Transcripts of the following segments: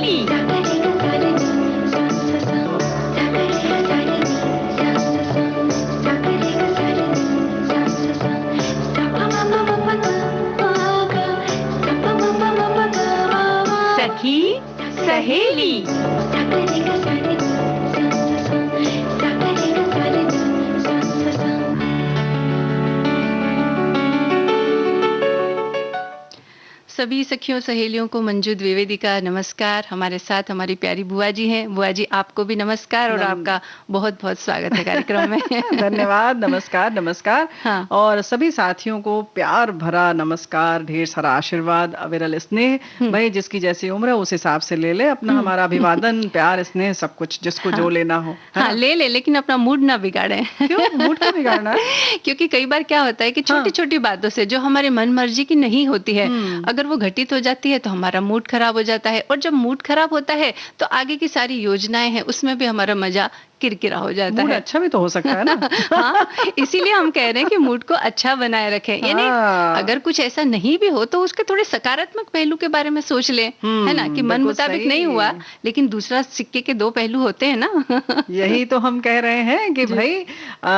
सहेली। सखी सहेली। सभी सखियों सहेलियों को मंजू द्विवेदी का नमस्कार। हमारे साथ हमारी प्यारी बुआ जी हैं। बुआ जी आपको भी नमस्कार और आपका बहुत बहुत स्वागत है कार्यक्रम में। धन्यवाद। नमस्कार नमस्कार। हाँ। और सभी साथियों को प्यार भरा नमस्कार, ढेर सारा आशीर्वाद, अविरल स्नेह। भाई जिसकी जैसी उम्र है उस हिसाब से ले ले अपना हमारा अभिवादन, प्यार, स्नेह, सब कुछ जिसको जो लेना हो। हाँ ले ले, लेकिन अपना मूड ना बिगाड़े। क्यों मूड क्यों बिगाड़ना है? क्योंकि कई बार क्या होता है कि छोटी छोटी बातों से जो हमारे मन मर्जी की नहीं होती है, अगर वो घटित हो जाती है तो हमारा मूड खराब हो जाता है, और जब मूड खराब होता है तो आगे की सारी योजनाएं हैं उसमें भी हमारा मजा किरकिरा हो जाता मूड है। अच्छा भी तो हो सकता है ना। हाँ, इसीलिए हम कह रहे हैं कि मूड को अच्छा बनाए रखें। यानी अगर कुछ ऐसा नहीं भी हो तो उसके थोड़े सकारात्मक पहलू के बारे में सोच ले, है ना, कि मन मुताबिक नहीं हुआ लेकिन दूसरा सिक्के के दो पहलू होते हैं ना। यही तो हम कह रहे हैं कि भाई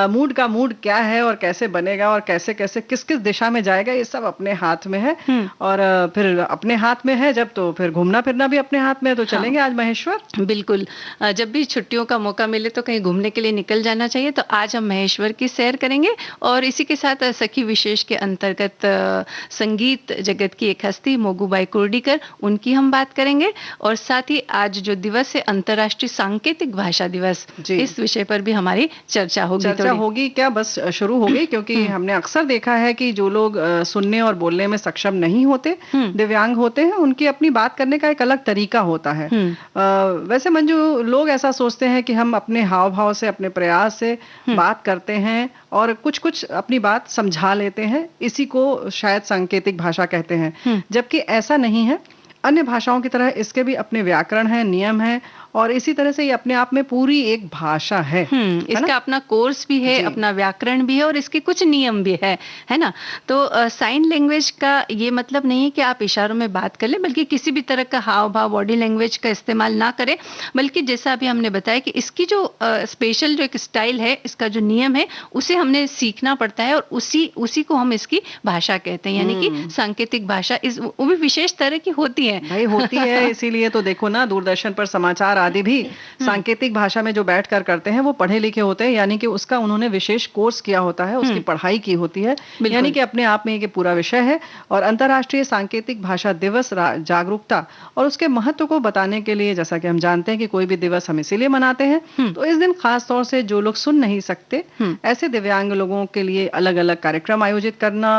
मूड का मूड क्या है और कैसे बनेगा और कैसे कैसे किस किस दिशा में जाएगा ये सब अपने हाथ में है। और फिर अपने हाथ में है जब, तो फिर घूमना फिरना भी अपने हाथ में है। तो चलेंगे आज महेश्वर। बिल्कुल, जब भी छुट्टियों का मौका मिले तो कहीं घूमने के लिए निकल जाना चाहिए। तो आज हम महेश्वर की सैर करेंगे और इसी के साथ सखी विशेष के अंतर्गत संगीत जगत की एक हस्ती मोगूबाई कुर्डीकर, उनकी हम बात करेंगे। और साथ ही आज जो दिवस है अंतर्राष्ट्रीय सांकेतिक भाषा दिवस, इस विषय पर भी हमारी चर्चा होगी। चर्चा होगी क्या, बस शुरू हो गई। क्योंकि हमने अक्सर देखा है कि जो लोग सुनने और बोलने में सक्षम नहीं होते, दिव्यांग होते हैं, उनकी अपनी बात करने का एक अलग तरीका होता है। वैसे मंजू, लोग ऐसा सोचते हैं कि हम अपने हाव भाव से, अपने प्रयास से बात करते हैं और कुछ कुछ अपनी बात समझा लेते हैं, इसी को शायद सांकेतिक भाषा कहते हैं। जबकि ऐसा नहीं है। अन्य भाषाओं की तरह इसके भी अपने व्याकरण है, नियम है, और इसी तरह से ये अपने आप में पूरी एक भाषा है। इसका अपना कोर्स भी है, अपना व्याकरण भी है और इसके कुछ नियम भी है ना। तो साइन लैंग्वेज का ये मतलब नहीं है कि आप इशारों में बात कर लें, बल्कि किसी भी तरह का हाव भाव, बॉडी लैंग्वेज का इस्तेमाल ना करें, बल्कि जैसा अभी हमने बताया कि इसकी जो स्पेशल जो एक स्टाइल है, इसका जो नियम है, उसे हमने सीखना पड़ता है और उसी को हम इसकी भाषा कहते हैं। यानी कि सांकेतिक भाषा वो भी विशेष तरह की होती है। भाई होती है, इसीलिए तो देखो ना, दूरदर्शन पर समाचार आदि भी सांकेतिक भाषा में जो बैठकर करते हैं वो पढ़े लिखे होते हैं। यानी कि उसका उन्होंने विशेष कोर्स किया होता है, उसकी पढ़ाई की होती है। यानी कि अपने आप में ये पूरा विषय है। और अंतर्राष्ट्रीय सांकेतिक भाषा दिवस जागरूकता और उसके महत्व को बताने के लिए, जैसा कि हम जानते हैं कि कोई भी दिवस हम इसीलिए मनाते हैं, तो इस दिन खास तौर से जो लोग सुन नहीं सकते, ऐसे दिव्यांग लोगों के लिए अलग अलग कार्यक्रम आयोजित करना,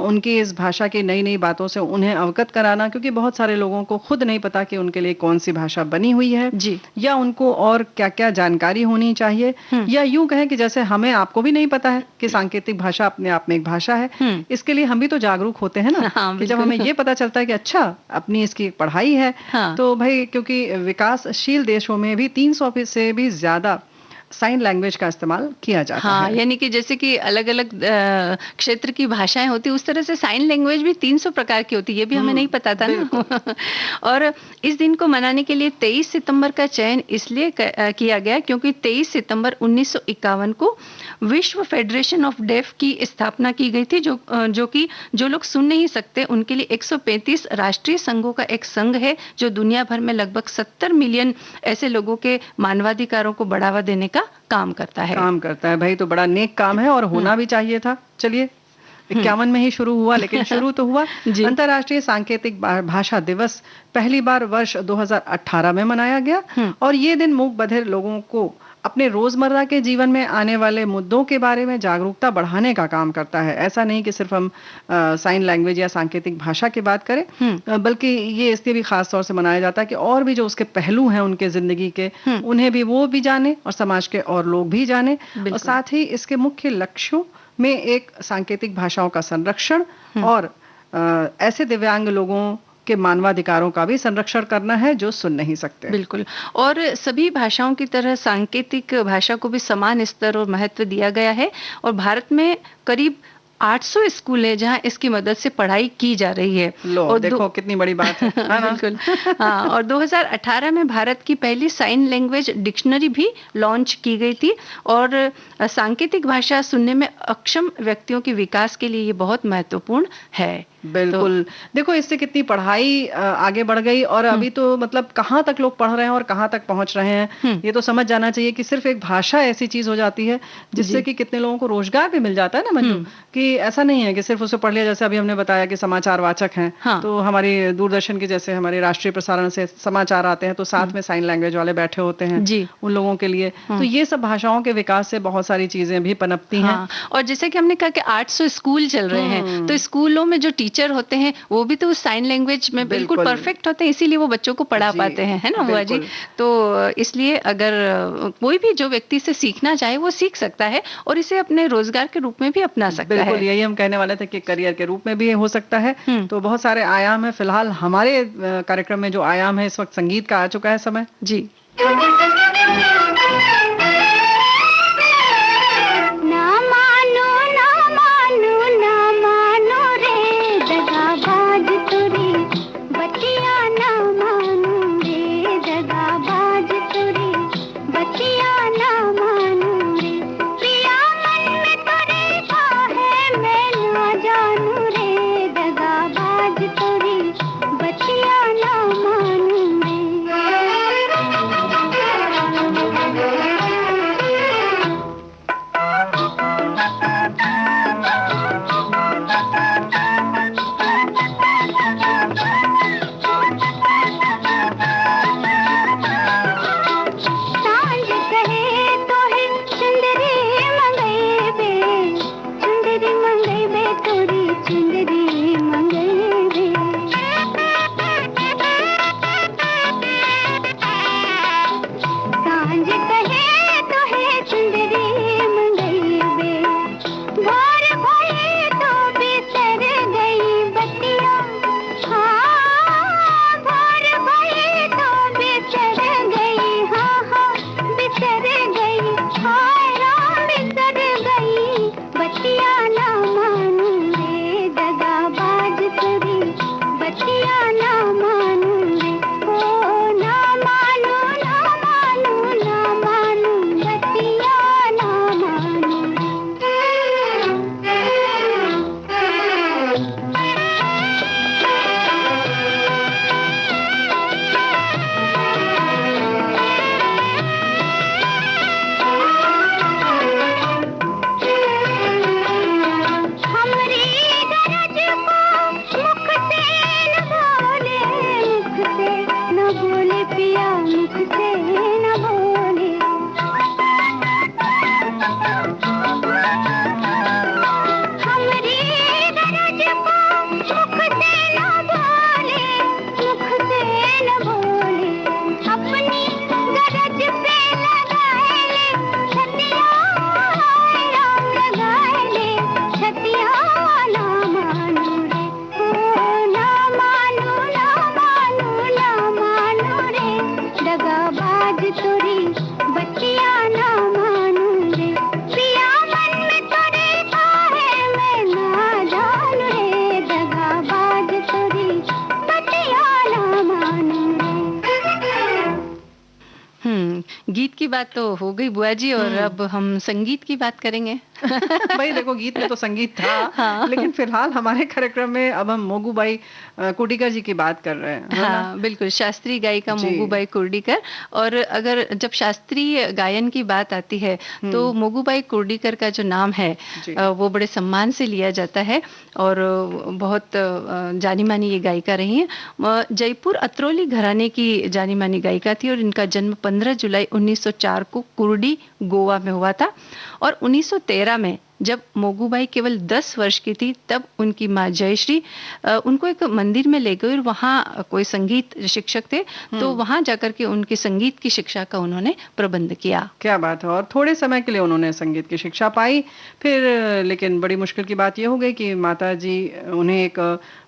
उनकी इस भाषा की नई नई बातों से उन्हें अवगत कराना। क्योंकि बहुत सारे लोगों को खुद नहीं पता कि उनके लिए कौन सी भाषा बनी हुई है जी, या उनको और क्या क्या जानकारी होनी चाहिए, या यूं कहें कि जैसे हमें आपको भी नहीं पता है कि सांकेतिक भाषा अपने आप में एक भाषा है। इसके लिए हम भी तो जागरूक होते हैं ना। कि जब हमें ये पता चलता है कि अच्छा अपनी इसकी पढ़ाई है, तो भाई क्योंकि विकासशील देशों में भी 300 से भी ज्यादा साइन लैंग्वेज का इस्तेमाल किया जाता है। यानी कि जैसे कि अलग अलग क्षेत्र की भाषाएं होती, उस तरह से साइन लैंग्वेज भी 300 प्रकार की होती है। ये भी हमें नहीं पता था ना। और इस दिन को मनाने के लिए 23 सितंबर का चयन इसलिए किया गया क्योंकि 23 सितंबर 1951 को विश्व फेडरेशन ऑफ डेफ की स्थापना की गई थी, जो लोग सुन नहीं सकते उनके लिए 135 राष्ट्रीय संघों का एक संघ है, जो दुनिया भर में लगभग 70 मिलियन ऐसे लोगों के मानवाधिकारों को बढ़ावा देने काम करता है। भाई, तो बड़ा नेक काम है और होना भी चाहिए था। चलिए, 51 में ही शुरू हुआ, लेकिन शुरू तो हुआ। अंतर्राष्ट्रीय सांकेतिक भाषा दिवस पहली बार वर्ष 2018 में मनाया गया और ये दिन मूक बधिर लोगों को अपने रोजमर्रा के जीवन में आने वाले मुद्दों के बारे में जागरूकता बढ़ाने का काम करता है। ऐसा नहीं कि सिर्फ हम साइन लैंग्वेज या सांकेतिक भाषा की बात करें, बल्कि ये इसलिए भी खास तौर से मनाया जाता है कि और भी जो उसके पहलू हैं उनके जिंदगी के, उन्हें भी वो भी जाने और समाज के और लोग भी जाने। और साथ ही इसके मुख्य लक्ष्यों में एक सांकेतिक भाषाओं का संरक्षण और ऐसे दिव्यांग लोगों के मानवाधिकारों का भी संरक्षण करना है जो सुन नहीं सकते। बिल्कुल, और सभी भाषाओं की तरह सांकेतिक भाषा को भी समान स्तर और महत्व दिया गया है और भारत में करीब 800 स्कूल है जहां इसकी मदद से पढ़ाई की जा रही है। लो और देखो कितनी बड़ी बात है ना? बिल्कुल। हाँ, और 2018 में भारत की पहली साइन लैंग्वेज डिक्शनरी भी लॉन्च की गई थी और सांकेतिक भाषा सुनने में अक्षम व्यक्तियों के विकास के लिए ये बहुत महत्वपूर्ण है। बिल्कुल। देखो इससे कितनी पढ़ाई आगे बढ़ गई और अभी तो मतलब कहाँ तक लोग पढ़ रहे हैं और कहाँ तक पहुंच रहे हैं, ये तो समझ जाना चाहिए कि सिर्फ एक भाषा ऐसी चीज हो जाती है जिससे कि कितने लोगों को रोजगार भी मिल जाता है ना मंजू, कि ऐसा नहीं है कि सिर्फ उसे पढ़ लिया। जैसे अभी हमने बताया कि समाचार वाचक हैं, हाँ। तो हमारी दूरदर्शन की जैसे हमारे राष्ट्रीय प्रसारण से समाचार आते हैं तो साथ में साइन लैंग्वेज वाले बैठे होते हैं जी। उन लोगों के लिए। तो ये सब भाषाओं के विकास से बहुत सारी चीजें भी पनपती हैं। और जैसे कि हमने कहा कि 800 स्कूल चल रहे हैं, तो स्कूलों में जो टीचर होते हैं वो भी तो साइन लैंग्वेज में बिल्कुल परफेक्ट होते हैं, इसीलिए वो बच्चों को पढ़ा पाते हैं, है ना बुआ जी? तो इसलिए अगर कोई भी जो व्यक्ति से सीखना चाहे वो सीख सकता है और इसे अपने रोजगार के रूप में भी अपना सकता है। बिल्कुल, यही हम कहने वाले थे कि करियर के रूप में भी हो सकता है। तो बहुत सारे आयाम है। फिलहाल हमारे कार्यक्रम में जो आयाम है इस वक्त संगीत का आ चुका है समय। जी। गीत की बात तो हो गई बुआ जी और अब हम संगीत की बात करेंगे। भाई देखो गीत में तो संगीत था। हाँ। लेकिन फिलहाल हमारे कार्यक्रम में अब हम मोगूबाई कुर्डीकर जी की बात कर रहे हैं। हाँ बिल्कुल, शास्त्रीय गायिका मोगूबाई कुर्डीकर। और अगर जब शास्त्रीय गायन की बात आती है तो मोगूबाई कुर्डीकर का जो नाम है वो बड़े सम्मान से लिया जाता है और बहुत जानी मानी ये गायिका रही है। जयपुर अतरौली घराने की जानी मानी गायिका थी और इनका जन्म 15 जुलाई 1904 को कुर्डी गोवा में हुआ था और 1913 में जब मोगूबाई केवल 10 वर्ष की थी तब उनकी माँ जयश्री उनको एक मंदिर में ले गई और वहाँ कोई संगीत शिक्षक थे तो वहाँ जाकर के उनकी संगीत की शिक्षा का उन्होंने प्रबंध किया। क्या बात है। और थोड़े समय के लिए उन्होंने संगीत की शिक्षा पाई फिर लेकिन बड़ी मुश्किल की बात यह हो गई कि माता जी उन्हें एक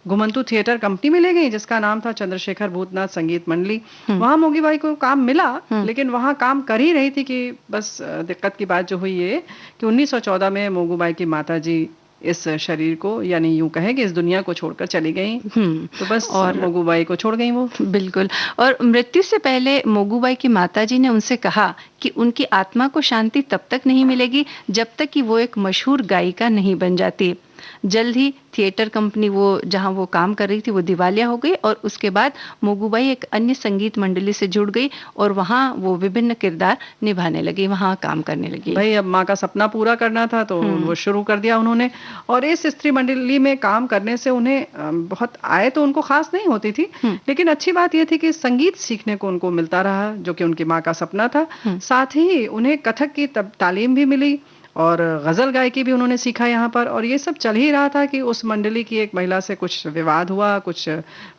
घुमंतु थिएटर कंपनी में ले गई जिसका नाम था चंद्रशेखर भूतनाथ संगीत मंडली। वहां मोगूबाई को काम मिला लेकिन वहां काम कर ही रही थी कि बस दिक्कत की बात जो हुई है कि 1914 में मोगूबाई की माताजी इस शरीर को, यानी यूं कहें कि इस दुनिया को छोड़कर चली गई। तो बस और मोगूबाई को छोड़ गई वो। बिल्कुल। और मृत्यु से पहले मोगूबाई की माताजी ने उनसे कहा कि उनकी आत्मा को शांति तब तक नहीं मिलेगी जब तक कि वो एक मशहूर गायिका नहीं बन जाती। जल्द ही थिएटर कंपनी वो जहां वो काम कर रही थी वो दिवालिया हो गई और उसके बाद मोगूबाई एक अन्य संगीत मंडली से जुड़ गई और वहां वो विभिन्न किरदार निभाने लगी, वहां काम करने लगी। भाई अब माँ का सपना पूरा करना था तो वो शुरू कर दिया उन्होंने। और इस स्त्री मंडली में काम करने से उन्हें बहुत आय तो उनको खास नहीं होती थी, लेकिन अच्छी बात यह थी कि संगीत सीखने को उनको मिलता रहा, जो कि उनकी माँ का सपना था। साथ ही उन्हें कथक की तालीम भी मिली और गजल गायकी भी उन्होंने सीखा यहाँ पर। और ये सब चल ही रहा था कि उस मंडली की एक महिला से कुछ विवाद हुआ, कुछ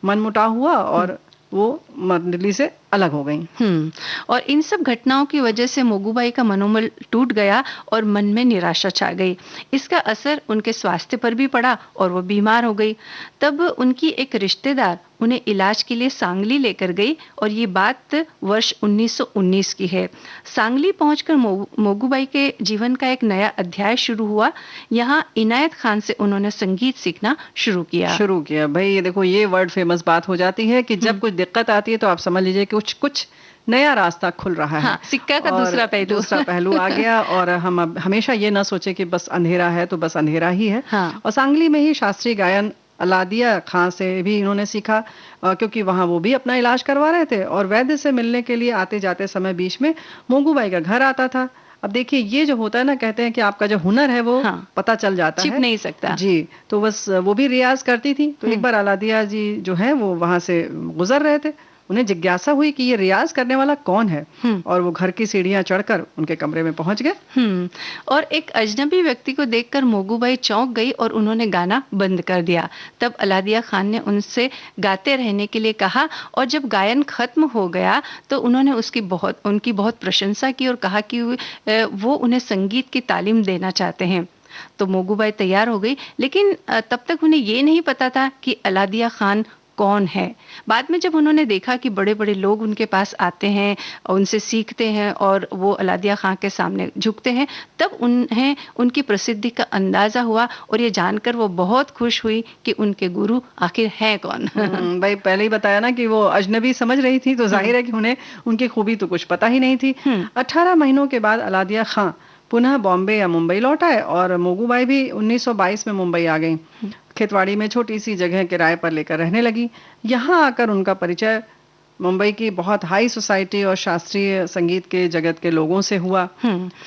मनमुटाव हुआ और वो मंडली से अलग हो गई। और इन सब घटनाओं की वजह से मोगूबाई का मनोबल टूट गया और मन में निराशा छा गई। इसका असर उनके स्वास्थ्य पर भी पड़ा और वो बीमार हो गई। तब उनकी एक रिश्तेदार उन्हें इलाज के लिए सांगली लेकर गई और ये बात वर्ष 1919 की है। सांगली पहुंचकर मोगूबाई के जीवन का एक नया अध्याय शुरू हुआ। यहाँ इनायत खान से उन्होंने संगीत सीखना शुरू किया। भाई ये देखो, ये वर्ड फेमस बात हो जाती है कि जब कुछ दिक्कत आती है तो आप समझ लीजिए कि कुछ नया रास्ता खुल रहा है। सिक्का का दूसरा पहलू आ गया। और हम अब हमेशा ये ना सोचे कि बस अंधेरा है तो बस अंधेरा ही है। और सांगली में ही शास्त्रीय गायन अलादिया खां से भी इन्होंने सीखा, क्योंकि वहां वो भी अपना इलाज करवा रहे थे और वैद्य से मिलने के लिए आते जाते समय बीच में मोगूबाई का घर आता था। अब देखिए, ये जो होता है ना, कहते हैं कि आपका जो हुनर है वो पता चल जाता है, छिप नहीं सकता जी। तो बस वो भी रियाज करती थी। तो एक बार अलादिया जी जो है वो वहां से गुजर रहे थे, उन्हें जिज्ञासा हुई कि ये रियाज करने वाला कौन है, और वो घर की सीढ़ियां चढ़कर उनके कमरे में पहुंच गए। और एक अजनबी व्यक्ति को देखकर मोगूबाई चौंक गई और उन्होंने गाना बंद कर दिया। तब अलादिया खान ने उनसे गाते रहने के लिए कहा और जब गायन खत्म हो गया तो उन्होंने उनकी बहुत प्रशंसा की और कहा कि वो उन्हें संगीत की तालीम देना चाहते हैं। तो मोगूबाई तैयार हो गई, लेकिन तब तक उन्हें ये नहीं पता था कि अलादिया खान कौन है। बाद में जब उन्होंने देखा कि बड़े बड़े लोग उनके पास आते हैं, उनसे सीखते हैं और वो अलादिया खां के सामने झुकते हैं, तब उन्हें उनकी प्रसिद्धि का अंदाजा हुआ और ये जानकर वो बहुत खुश हुई कि उनके गुरु आखिर है कौन। भाई पहले ही बताया ना कि वो अजनबी समझ रही थी, तो जाहिर है कि उन्हें उनकी खूबी तो कुछ पता ही नहीं थी। 18 महीनों के बाद अलादिया खां पुनः बॉम्बे या मुंबई लौट आए और मोगूबाई भी 1922 में मुंबई आ गई। खेतवाड़ी में छोटी सी जगह किराए पर लेकर रहने लगी। यहाँ आकर उनका परिचय मुंबई की बहुत हाई सोसाइटी और शास्त्रीय संगीत के जगत के लोगों से हुआ।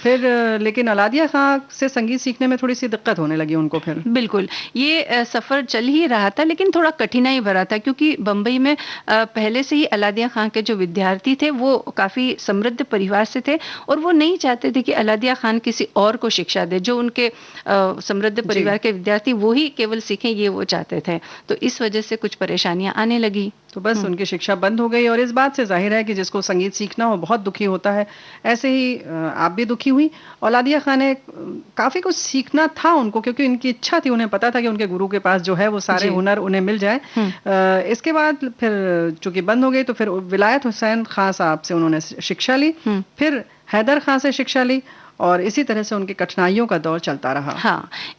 फिर लेकिन अलादिया खां से संगीत सीखने में थोड़ी सी दिक्कत होने लगी उनको। फिर बिल्कुल ये सफर चल ही रहा था, लेकिन थोड़ा कठिनाई भरा था, क्योंकि बंबई में पहले से ही अलादिया खां के जो विद्यार्थी थे वो काफी समृद्ध परिवार से थे और वो नहीं चाहते थे कि अलादिया खान किसी और को शिक्षा दे। जो उनके समृद्ध परिवार के विद्यार्थी वो ही केवल सीखें, ये वो चाहते थे। तो इस वजह से कुछ परेशानियां आने लगी, तो बस उनकी शिक्षा बंद हो गई। और इस बात से जाहिर है कि जिसको संगीत सीखना हो बहुत दुखी होता है। ऐसे ही आप भी दुखी हुई। अलादिया खान ने काफी कुछ सीखना था उनको, क्योंकि उनकी इच्छा थी, उन्हें पता था कि उनके गुरु के पास जो है वो सारे हुनर उन्हें मिल जाए। इसके बाद फिर चूंकि बंद हो गई तो फिर विलायत हुसैन खां साहब से उन्होंने शिक्षा ली, फिर हैदर खां से शिक्षा ली और इसी तरह से उनकी कठिनाइयों का दौर चलता रहा।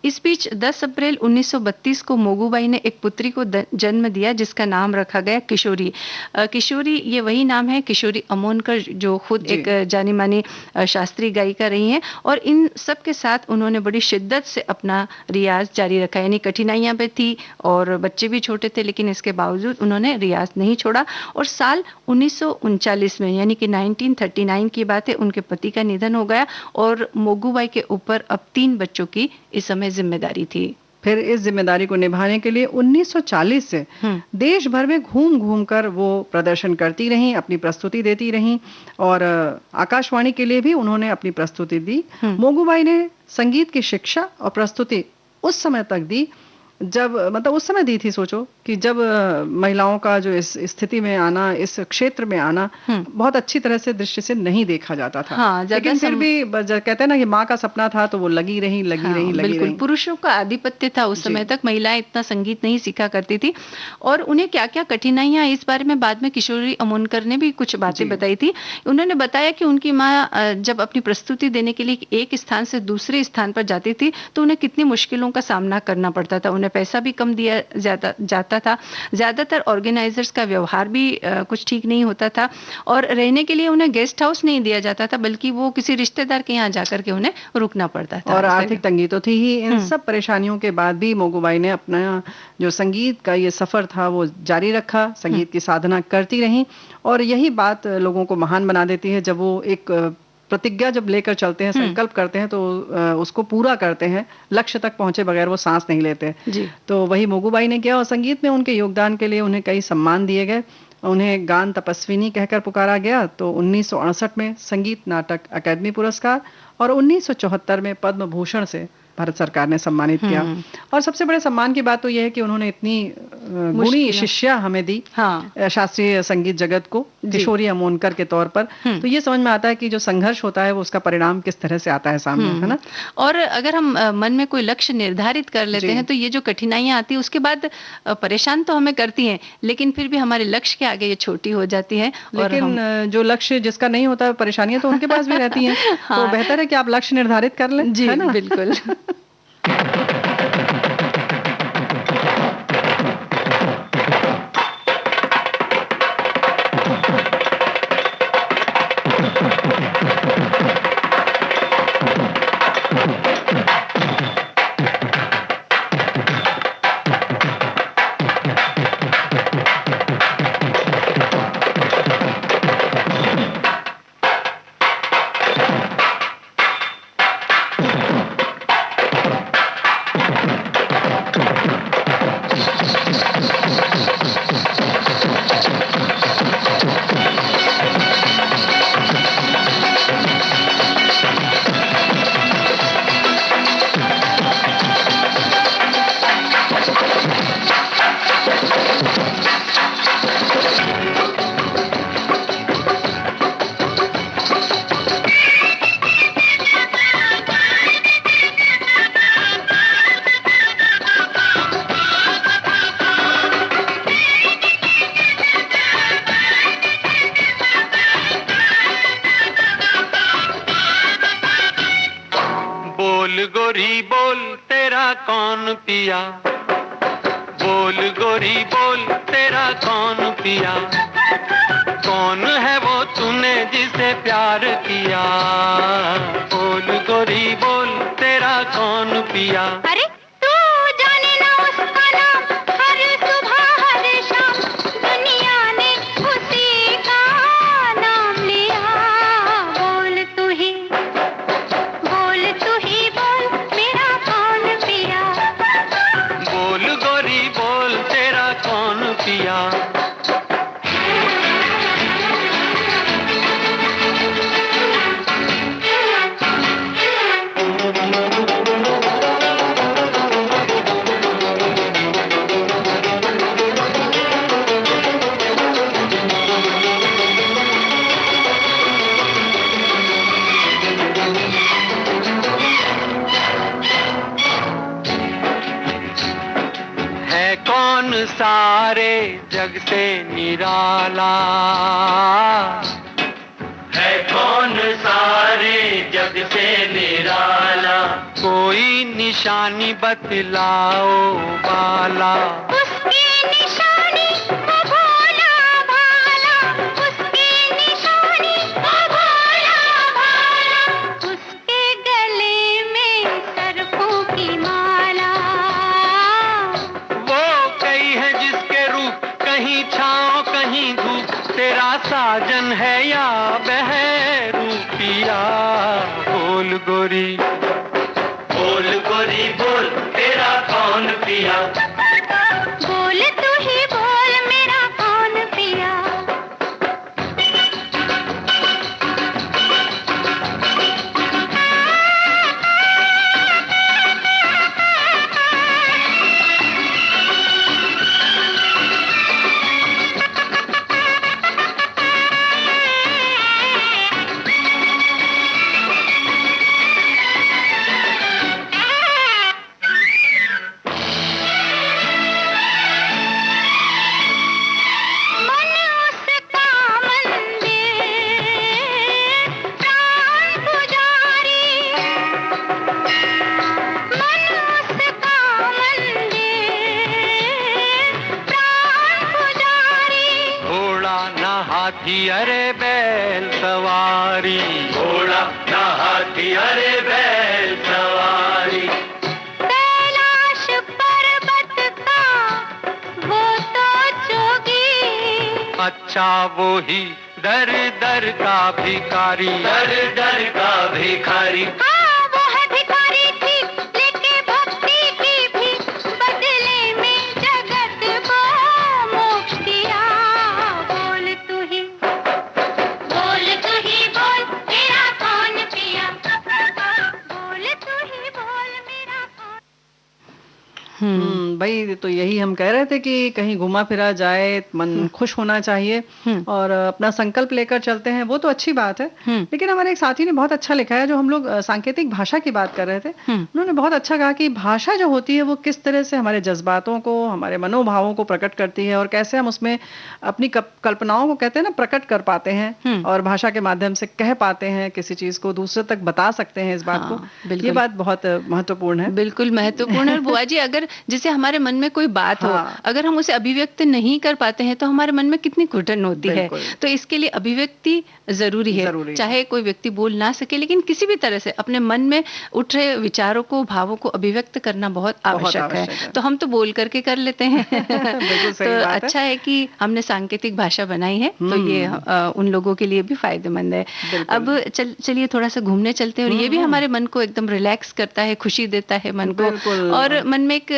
इस बीच 10 अप्रैल 1932 को मोगूबाई ने एक पुत्री को जन्म दिया जिसका नाम रखा गया किशोरी। किशोरी ये वही नाम है किशोरी अमोनकर, जो खुद एक जानी मानी शास्त्रीय गायिका रही हैं। और इन सब के साथ उन्होंने बड़ी शिद्दत से अपना रियाज जारी रखा, यानी कठिनाइयां भी थी और बच्चे भी छोटे थे, लेकिन इसके बावजूद उन्होंने रियाज नहीं छोड़ा। और साल 1939 में, यानी कि 1939 की बात है, उनके पति का निधन हो गया और मोगूबाई के ऊपर अब 3 बच्चों की इस समय जिम्मेदारी थी। फिर इस जिम्मेदारी को निभाने के लिए 1940 से देश भर में घूम घूम कर वो प्रदर्शन करती रहीं, अपनी प्रस्तुति देती रहीं और आकाशवाणी के लिए भी उन्होंने अपनी प्रस्तुति दी। मोगूबाई ने संगीत की शिक्षा और प्रस्तुति उस समय तक दी जब, मतलब उस समय दी थी, सोचो कि जब महिलाओं का जो इस स्थिति में आना, इस क्षेत्र में आना बहुत अच्छी तरह से दृष्टि से नहीं देखा जाता था। हाँ, लेकिन फिर भी कहते हैं ना कि माँ का सपना था तो वो लगी रही बिल्कुल। पुरुषों का आधिपत्य था उस समय तक, महिलाएं इतना संगीत नहीं सीखा करती थी और उन्हें क्या क्या कठिनाइयां, इस बारे में बाद में किशोरी अमोनकर ने भी कुछ बातें बताई थी। उन्होंने बताया कि उनकी माँ जब अपनी प्रस्तुति देने के लिए एक स्थान से दूसरे स्थान पर जाती थी तो उन्हें कितनी मुश्किलों का सामना करना पड़ता था। उन्हें पैसा भी कम दिया जाता था, ज्यादातर ऑर्गेनाइजर्स का व्यवहार भी कुछ ठीक नहीं होता था और रहने के लिए उन्हें गेस्ट हाउस नहीं दिया जाता था, बल्कि वो किसी रिश्तेदार के यहाँ जाकर के उन्हें रुकना पड़ता था। और आर्थिक तंगी तो थी ही। इन सब परेशानियों के बाद भी मोगूबाई ने अपना जो संगीत का ये सफर था वो जारी रखा, संगीत की साधना करती रही और यही बात लोगों को महान बना देती है। जब वो एक प्रतिज्ञा जब लेकर चलते हैं, संकल्प करते हैं तो उसको पूरा करते हैं, लक्ष्य तक पहुंचे बगैर वो सांस नहीं लेते जी। तो वही मोगूबाई ने किया और संगीत में उनके योगदान के लिए उन्हें कई सम्मान दिए गए। उन्हें गान तपस्विनी कहकर पुकारा गया। तो 1968 में संगीत नाटक अकादमी पुरस्कार और 1974 में पद्म भूषण से भारत सरकार ने सम्मानित किया। और सबसे बड़े सम्मान की बात तो यह है कि उन्होंने इतनी गुणी शिष्या हमें दी शास्त्रीय संगीत जगत को, किशोरी अमोनकर के तौर पर। तो ये समझ में आता है कि जो संघर्ष होता है वो उसका परिणाम किस तरह से आता है सामने, है ना। और अगर हम मन में कोई लक्ष्य निर्धारित कर लेते हैं तो ये जो कठिनाइयां आती है उसके बाद परेशान तो हमें करती हैं, लेकिन फिर भी हमारे लक्ष्य के आगे ये छोटी हो जाती है। लेकिन जो लक्ष्य जिसका नहीं होता परेशानियां तो उनके पास भी रहती हैं। तो बेहतर है कि आप लक्ष्य निर्धारित कर लें, है ना। बिल्कुल। गोरी बोल तेरा कौन पिया, बोल गोरी बोल तेरा कौन पिया, कौन है वो तूने जिसे प्यार किया, बोल गोरी बोल तेरा कौन पिया। अरे तू जाने ना उसका नाम, हर सुबह हर शाम दुनिया ने उसी का नाम लिया। बोल तू ही बोल मेरा कौन पिया, बोल गोरी बोल तेरा कौन पिया। कौन सारे जग से निराला, है कौन सारे जग से निराला, कोई निशानी बतलाओ बाला, उसकी निशानी वो भोला भाला, उसकी निशानी वो भोला भाला, उसके गले में सरफों की माला, कहीं छाँव कहीं धूप, तेरा साजन है या बहरूपिया। बोल गोरी बोल तेरा कौन पिया, बोल तू ही बोल मेरा कौन पिया। हाथी अरे बैल सवारी, घोड़ा ना हाथी अरे बैल सवारी। कैलाश पर्वत का वो तो जोगी, अच्छा वो ही दर दर का भिखारी, दर दर का भिखारी। हाँ वो है भिखारी थी लेके भक्ति की भी, बदले में जगत को मोक्ष दिया। बोल तू ही बोल मेरा कौन पिया, बोल तू ही बोल मेरा कौन। भाई तो यही हम कह रहे थे कि कहीं घुमा फिरा जाए, मन खुश होना चाहिए और अपना संकल्प लेकर चलते हैं, वो तो अच्छी बात है। लेकिन हमारे एक साथी ने बहुत अच्छा लिखा है, जो हम लोग सांकेतिक भाषा की बात कर रहे थे, उन्होंने बहुत अच्छा कहा कि भाषा जो होती है वो किस तरह से हमारे जज्बातों को, हमारे मनोभावों को प्रकट करती है और कैसे हम उसमें अपनी कल्पनाओं को कहते हैं ना प्रकट कर पाते हैं और भाषा के माध्यम से कह पाते हैं, किसी चीज को दूसरे तक बता सकते हैं इस बात को। ये बात बहुत महत्वपूर्ण है। बिल्कुल महत्वपूर्ण है। बुआ जी, अगर जैसे हमारे मन में कोई बात हो, अगर हम उसे अभिव्यक्त नहीं कर पाते हैं तो हमारे मन में कितनी घुटन होती है। तो इसके लिए अभिव्यक्ति जरूरी है। चाहे कोई व्यक्ति बोल ना सके, लेकिन किसी भी तरह से अपने मन में उठ रहे विचारों को, भावों को अभिव्यक्त करना बहुत आवश्यक है। तो हम तो बोल करके कर लेते हैं। तो अच्छा है कि हमने सांकेतिक भाषा बनाई है, तो ये उन लोगों के लिए भी फायदेमंद है। अब चलिए थोड़ा सा घूमने चलते हैं, और ये भी हमारे मन को एकदम रिलैक्स करता है, खुशी देता है मन को, और मन में एक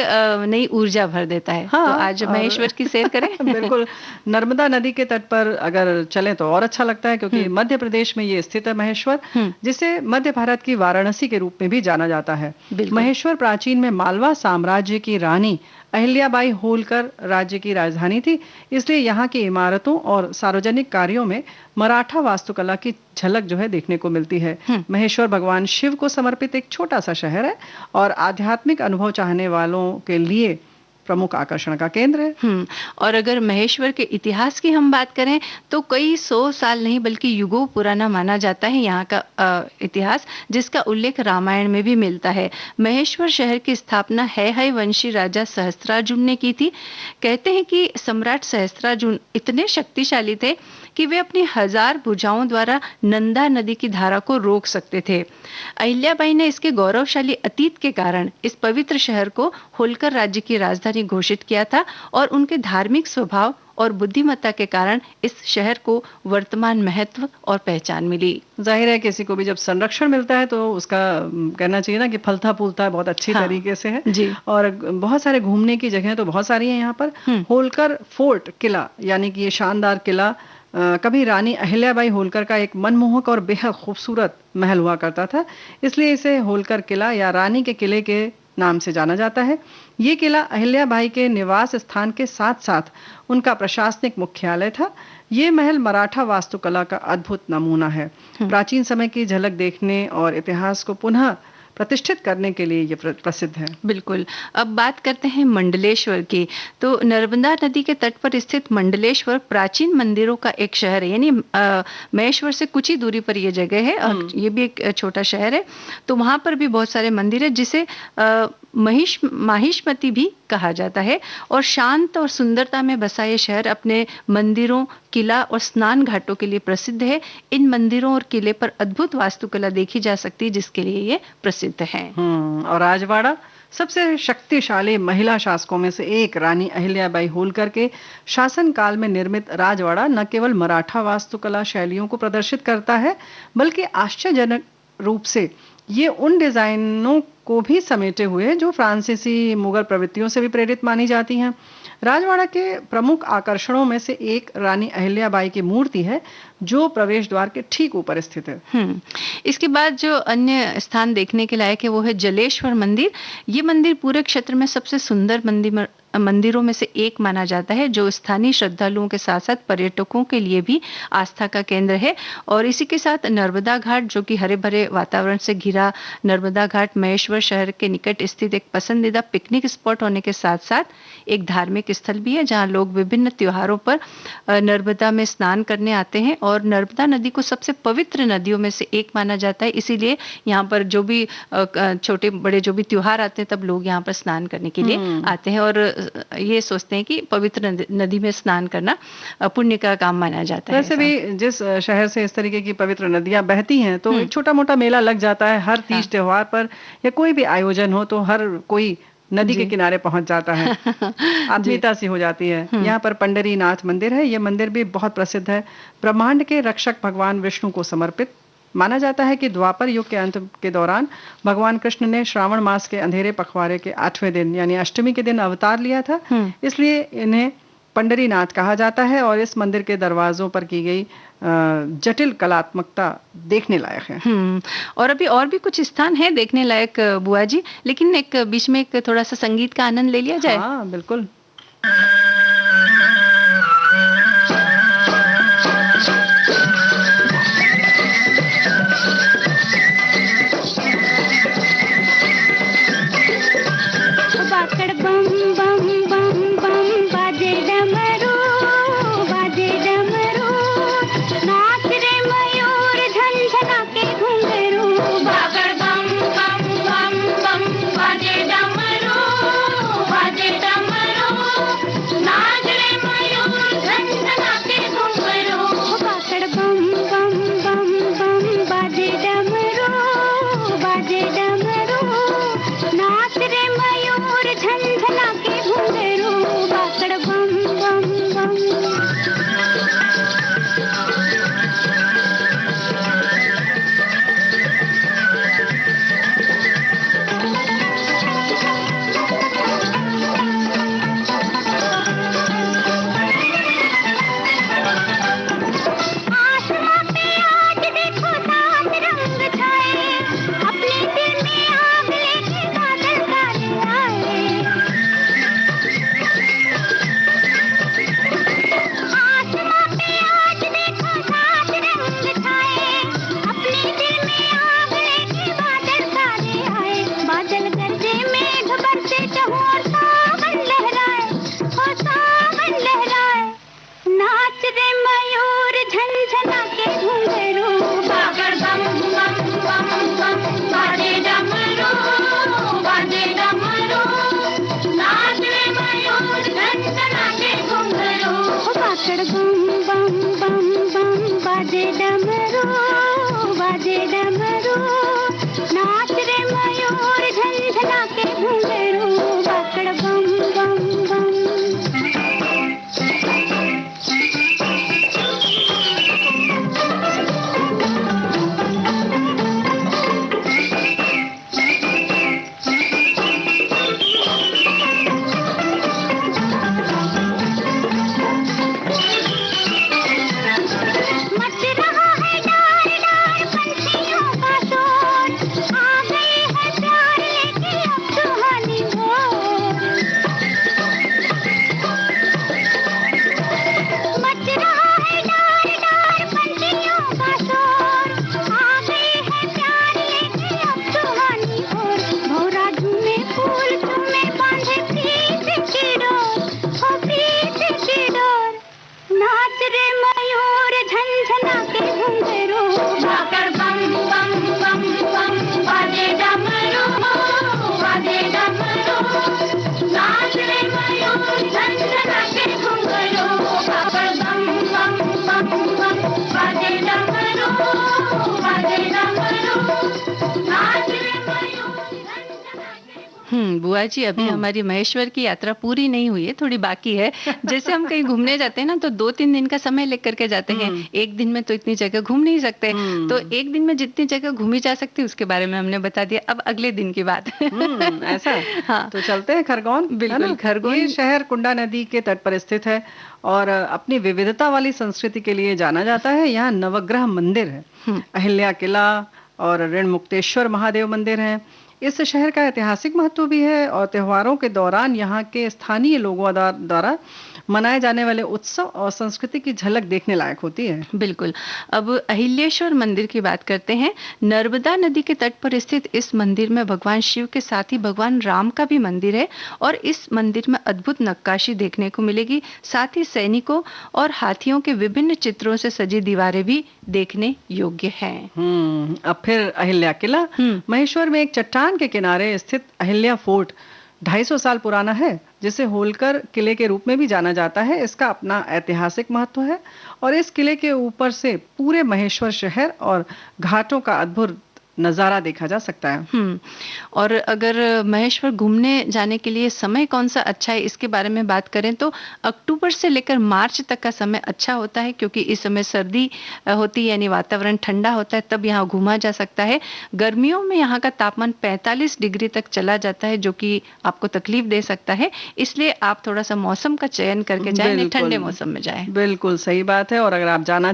नई ऊर्जा भर देता है। तो आज महेश्वर की सैर करें। बिल्कुल, नर्मदा नदी के तट पर अगर चलें तो और अच्छा लगता है, क्योंकि मध्य प्रदेश में ये स्थित है महेश्वर, जिसे मध्य भारत की वाराणसी के रूप में भी जाना जाता है। महेश्वर प्राचीन में मालवा साम्राज्य की रानी अहिल्याबाई होलकर राज्य की राजधानी थी, इसलिए यहाँ की इमारतों और सार्वजनिक कार्यों में मराठा वास्तुकला की झलक जो है देखने को मिलती है। महेश्वर भगवान शिव को समर्पित एक छोटा सा शहर है और आध्यात्मिक अनुभव चाहने वालों के लिए प्रमुख आकर्षण का केंद्र है। और अगर महेश्वर के इतिहास की हम बात करें तो कई 100 साल नहीं बल्कि युगों पुराना माना जाता है यहाँ का इतिहास, जिसका उल्लेख रामायण में भी मिलता है। महेश्वर शहर की स्थापना है वंशी राजा सहस्त्रार्जुन ने की थी। कहते हैं कि सम्राट सहस्त्रार्जुन इतने शक्तिशाली थे कि वे अपनी 1000 भुजाओं द्वारा नंदा नदी की धारा को रोक सकते थे। अहिल्याबाई ने इसके गौरवशाली अतीत के कारण इस पवित्र शहर को होलकर राज्य की राजधानी घोषित किया था, और उनके धार्मिक स्वभाव और बुद्धिमत्ता के कारण इस शहर को वर्तमान महत्व और पहचान मिली। जाहिर है किसी को भी जब संरक्षण मिलता है तो उसका कहना चाहिए ना कि फलता फूलता है बहुत अच्छी तरीके से है जी। और बहुत सारे घूमने की जगह तो बहुत सारी हैं यहाँ पर। होलकर फोर्ट किला, यानी कि ये शानदार किला कभी रानी अहिल्याबाई होलकर का एक मनमोहक और बेहद खूबसूरत महल हुआ करता था, इसलिए इसे होलकर किला या रानी के किले के नाम से जाना जाता है। ये किला अहिल्याबाई के निवास स्थान के साथ साथ उनका प्रशासनिक मुख्यालय था। ये महल मराठा वास्तुकला का अद्भुत नमूना है। प्राचीन समय की झलक देखने और इतिहास को पुनः प्रतिष्ठित करने के लिए ये प्रसिद्ध है। बिल्कुल। अब बात करते हैं मंडलेश्वर की। तो नर्मदा नदी के तट पर स्थित मंडलेश्वर प्राचीन मंदिरों का एक शहर है, यानी महेश्वर से कुछ ही दूरी पर यह जगह है, और ये भी एक छोटा शहर है। तो वहां पर भी बहुत सारे मंदिर है, जिसे माहिष्मती भी कहा जाता है। और शांत और सुंदरता में बसा ये शहर अपने मंदिरों, किला और स्नान घाटों के लिए प्रसिद्ध है। इन मंदिरों और किले पर अद्भुत वास्तुकला देखी जा सकती है, जिसके लिए ये प्रसिद्ध है। और राजवाड़ा सबसे शक्तिशाली महिला शासकों में से एक रानी अहिल्याबाई होलकर के शासन काल में निर्मित राजवाड़ा न केवल मराठा वास्तुकला शैलियों को प्रदर्शित करता है, बल्कि आश्चर्यजनक रूप से ये उन डिजाइनों को भी समेटे हुए जो फ्रांसीसी मुगल प्रवृत्तियों से भी प्रेरित मानी जाती हैं। राजवाड़ा के प्रमुख आकर्षणों में से एक रानी अहिल्याबाई की मूर्ति है, जो प्रवेश द्वार के ठीक ऊपर स्थित है। इसके बाद जो अन्य स्थान देखने के लायक है वो है जलेश्वर मंदिर। ये मंदिर पूरे क्षेत्र में सबसे सुंदर मंदिरों में से एक माना जाता है, जो स्थानीय श्रद्धालुओं के साथ साथ पर्यटकों के लिए भी आस्था का केंद्र है। और इसी के साथ नर्मदा घाट, जो कि हरे भरे वातावरण से घिरा नर्मदा घाट महेश्वर शहर के निकट स्थित एक पसंदीदा पिकनिक स्पॉट होने के साथ साथ एक धार्मिक स्थल भी है, जहां लोग विभिन्न त्योहारों पर नर्मदा में स्नान करने आते हैं। और नर्मदा नदी को सबसे पवित्र नदियों में से एक माना जाता है, इसीलिए यहाँ पर जो भी छोटे बड़े जो भी त्योहार आते हैं तब लोग यहाँ पर स्नान करने के लिए आते हैं। और ये सोचते हैं कि पवित्र नदी में स्नान करना पुण्य का काम माना जाता है। वैसे भी जिस शहर से इस तरीके की पवित्र नदियां बहती हैं तो एक छोटा मोटा मेला लग जाता है हर तीज त्योहार पर, या कोई भी आयोजन हो तो हर कोई नदी के किनारे पहुंच जाता है, आत्मीयता सी हो जाती है। यहाँ पर पंडरीनाथ मंदिर है, ये मंदिर भी बहुत प्रसिद्ध है। ब्रह्मांड के रक्षक भगवान विष्णु को समर्पित माना जाता है कि द्वापर युग के अंत के दौरान भगवान कृष्ण ने श्रावण मास के अंधेरे पखवाड़े के 8वें दिन यानी अष्टमी के दिन अवतार लिया था, इसलिए इन्हें पंडरीनाथ कहा जाता है। और इस मंदिर के दरवाजों पर की गई जटिल कलात्मकता देखने लायक है। और अभी और भी कुछ स्थान है देखने लायक बुआ जी, लेकिन एक बीच में एक थोड़ा सा संगीत का आनंद ले लिया जाए। हाँ बिल्कुल। बुआ जी अभी हमारी महेश्वर की यात्रा पूरी नहीं हुई है, थोड़ी बाकी है। जैसे हम कहीं घूमने जाते हैं ना तो 2-3 दिन का समय लेकर के जाते हैं, एक दिन में तो इतनी जगह घूम नहीं सकते, तो एक दिन में जितनी जगह घूमी जा सकती है उसके बारे में हमने बता दिया। अब अगले दिन की बात ऐसा। हाँ तो चलते हैं खरगोन। बिल्कुल, खरगोन ये शहर कुंडा नदी के तट पर स्थित है और अपनी विविधता वाली संस्कृति के लिए जाना जाता है। यहाँ नवग्रह मंदिर है, अहिल्या किला और ऋण मुक्तेश्वर महादेव मंदिर है। इस शहर का ऐतिहासिक महत्व भी है और त्योहारों के दौरान यहाँ के स्थानीय लोगों द्वारा मनाए जाने वाले उत्सव और संस्कृति की झलक देखने लायक होती है। बिल्कुल। अब अहिल्याश्वर मंदिर की बात करते हैं। नर्मदा नदी के तट पर स्थित इस मंदिर में भगवान शिव के साथ ही भगवान राम का भी मंदिर है और इस मंदिर में अद्भुत नक्काशी देखने को मिलेगी। साथ ही सैनिकों और हाथियों के विभिन्न चित्रों से सजी दीवारें भी देखने योग्य हैं। अब फिर अहिल्या किला। महेश्वर में एक चट्टान के किनारे स्थित अहिल्या फोर्ट 250 साल पुराना है, जिसे होलकर किले के रूप में भी जाना जाता है। इसका अपना ऐतिहासिक महत्व है और इस किले के ऊपर से पूरे महेश्वर शहर और घाटों का अद्भुत नज़ारा देखा जा सकता है। और अगर महेश्वर घूमने जाने के लिए समय कौन सा अच्छा है, इसके बारे में बात करें तो अक्टूबर से लेकर मार्च तक का समय अच्छा होता है, क्योंकि इस समय सर्दी होती है, यानी वातावरण ठंडा होता है, तब यहाँ घूमा जा सकता है। गर्मियों में यहाँ का तापमान 45 डिग्री तक चला जाता है, जो कि आपको तकलीफ दे सकता है। इसलिए आप थोड़ा सा मौसम का चयन करके जाएं, नहीं ठंडे मौसम में जाएं। बिल्कुल सही बात है। और अगर आप जाना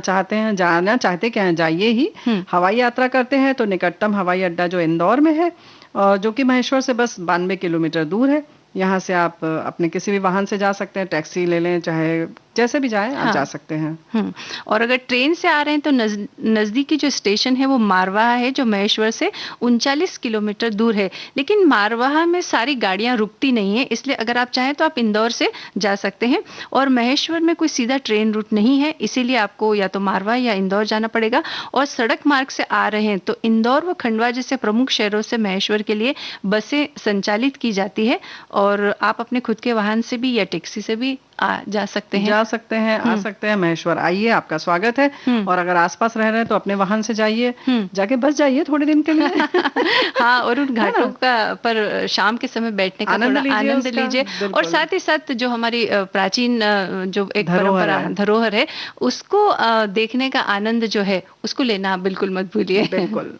चाहते क्या जाइए ही, हवाई यात्रा करते हैं तो निकटतम हवाई अड्डा जो इंदौर में है, जो कि महेश्वर से बस 92 किलोमीटर दूर है। यहाँ से आप अपने किसी भी वाहन से जा सकते हैं, टैक्सी ले लें, चाहे जैसे भी जाएं आप जा सकते हैं। और अगर ट्रेन से आ रहे हैं तो नज़दीकी जो स्टेशन है वो मारवाहा है, जो महेश्वर से 39 किलोमीटर दूर है। लेकिन मारवाहा में सारी गाड़ियां रुकती नहीं है, इसलिए अगर आप चाहें तो आप इंदौर से जा सकते हैं। और महेश्वर में कोई सीधा ट्रेन रूट नहीं है, इसीलिए आपको या तो मारवाहा या इंदौर जाना पड़ेगा। और सड़क मार्ग से आ रहे हैं तो इंदौर व खंडवा जैसे प्रमुख शहरों से महेश्वर के लिए बसें संचालित की जाती है, और आप अपने खुद के वाहन से भी या टैक्सी से भी आ सकते हैं। महेश्वर आइए, आपका स्वागत है। और अगर आसपास रह रहे हैं तो अपने वाहन से जाइए, जाके बस जाइए थोड़े दिन के लिए। हाँ, और उन घाटों का पर शाम के समय बैठने का आनंद लीजिए। और साथ ही साथ जो हमारी प्राचीन जो एक परंपरा धरोहर है, उसको देखने का आनंद जो है उसको लेना बिल्कुल मत भूलिए। बिल्कुल।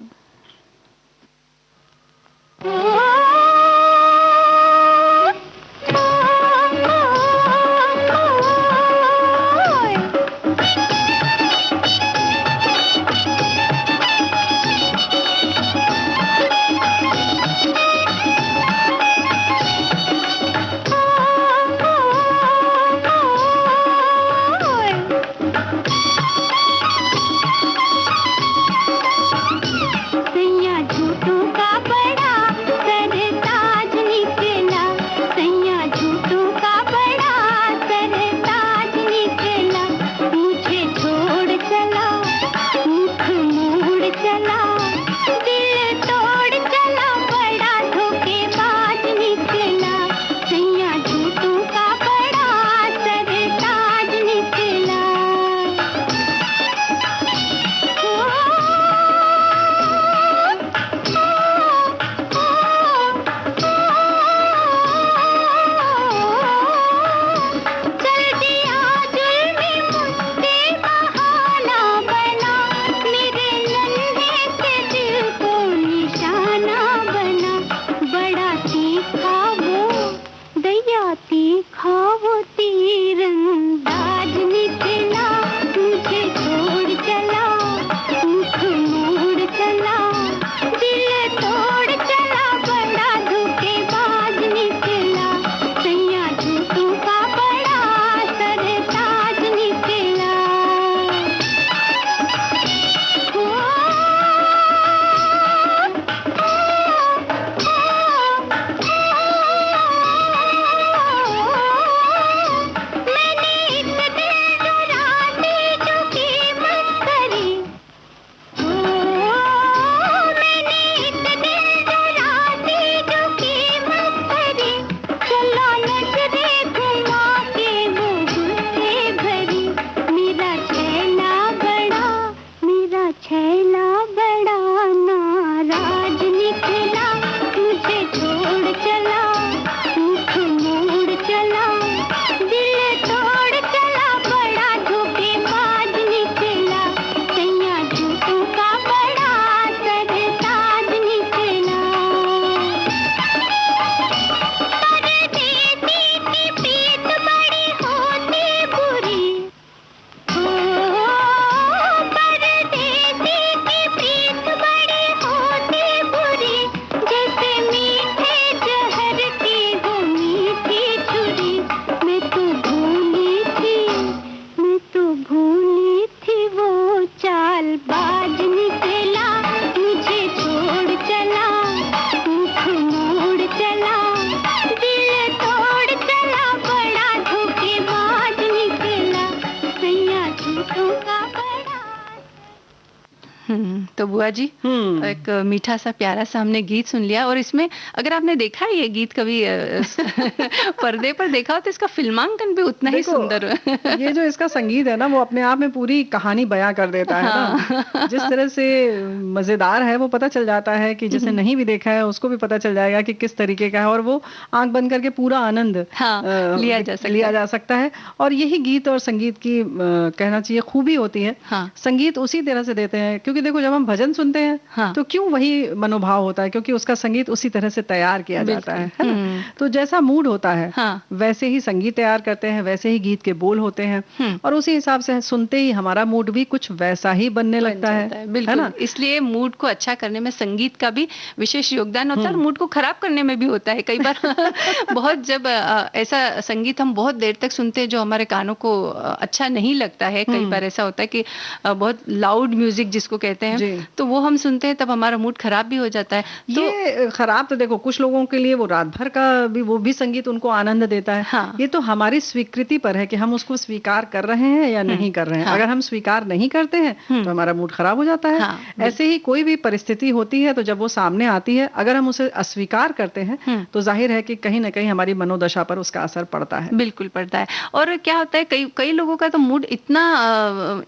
बुआ जी, एक मीठा सा प्यारा सा हमने गीत सुन लिया। और इसमें अगर आपने देखा है ये गीत कभी पर्दे पर देखा हो तो इसका फिल्मांकन भी उतना ही सुंदर है। ये जो इसका संगीत है ना वो अपने आप में पूरी कहानी बयां कर देता है ना। जिस तरह से मजेदार है वो पता चल जाता है कि जिसने नहीं भी देखा है उसको भी पता चल जाएगा कि किस तरीके का है, और वो आंख बंद करके पूरा आनंद लिया जा सकता है। और यही गीत और संगीत की कहना चाहिए खूबी होती है। संगीत उसी तरह से देते हैं, क्योंकि देखो जब हम भजन सुनते हैं तो क्यों वही मनोभाव होता है, क्योंकि उसका संगीत उसी तरह से तैयार किया जाता है ना? तो जैसा मूड होता है वैसे ही संगीत तैयार करते हैं, वैसे ही गीत के बोल होते हैं, और उसी हिसाब से सुनते ही हमारा मूड भी कुछ वैसा ही बनने लगता है। बिल्कुल, है ना? इसलिए मूड को अच्छा करने में संगीत का भी विशेष योगदान होता है, और मूड को खराब करने में भी होता है कई बार। बहुत जब ऐसा संगीत हम बहुत देर तक सुनते हैं जो हमारे कानों को अच्छा नहीं लगता है, कई बार ऐसा होता है कि बहुत लाउड म्यूजिक जिसको कहते हैं, तो वो हम सुनते हैं तब हमारा मूड खराब भी हो जाता है। ये खराब तो देखो कुछ लोगों के लिए वो रात भर का भी वो भी संगीत उनको आनंद देता है। ये तो हमारी स्वीकृति पर है कि हम उसको स्वीकार कर रहे हैं या नहीं कर रहे हैं। अगर हम स्वीकार नहीं करते हैं तो हमारा मूड खराब हो जाता है। ऐसे ही कोई भी परिस्थिति होती है तो जब वो सामने आती है, अगर हम उसे अस्वीकार करते हैं तो जाहिर है कि कहीं ना कहीं हमारी मनोदशा पर उसका असर पड़ता है। बिल्कुल पड़ता है। और क्या होता है, कई लोगों का तो मूड इतना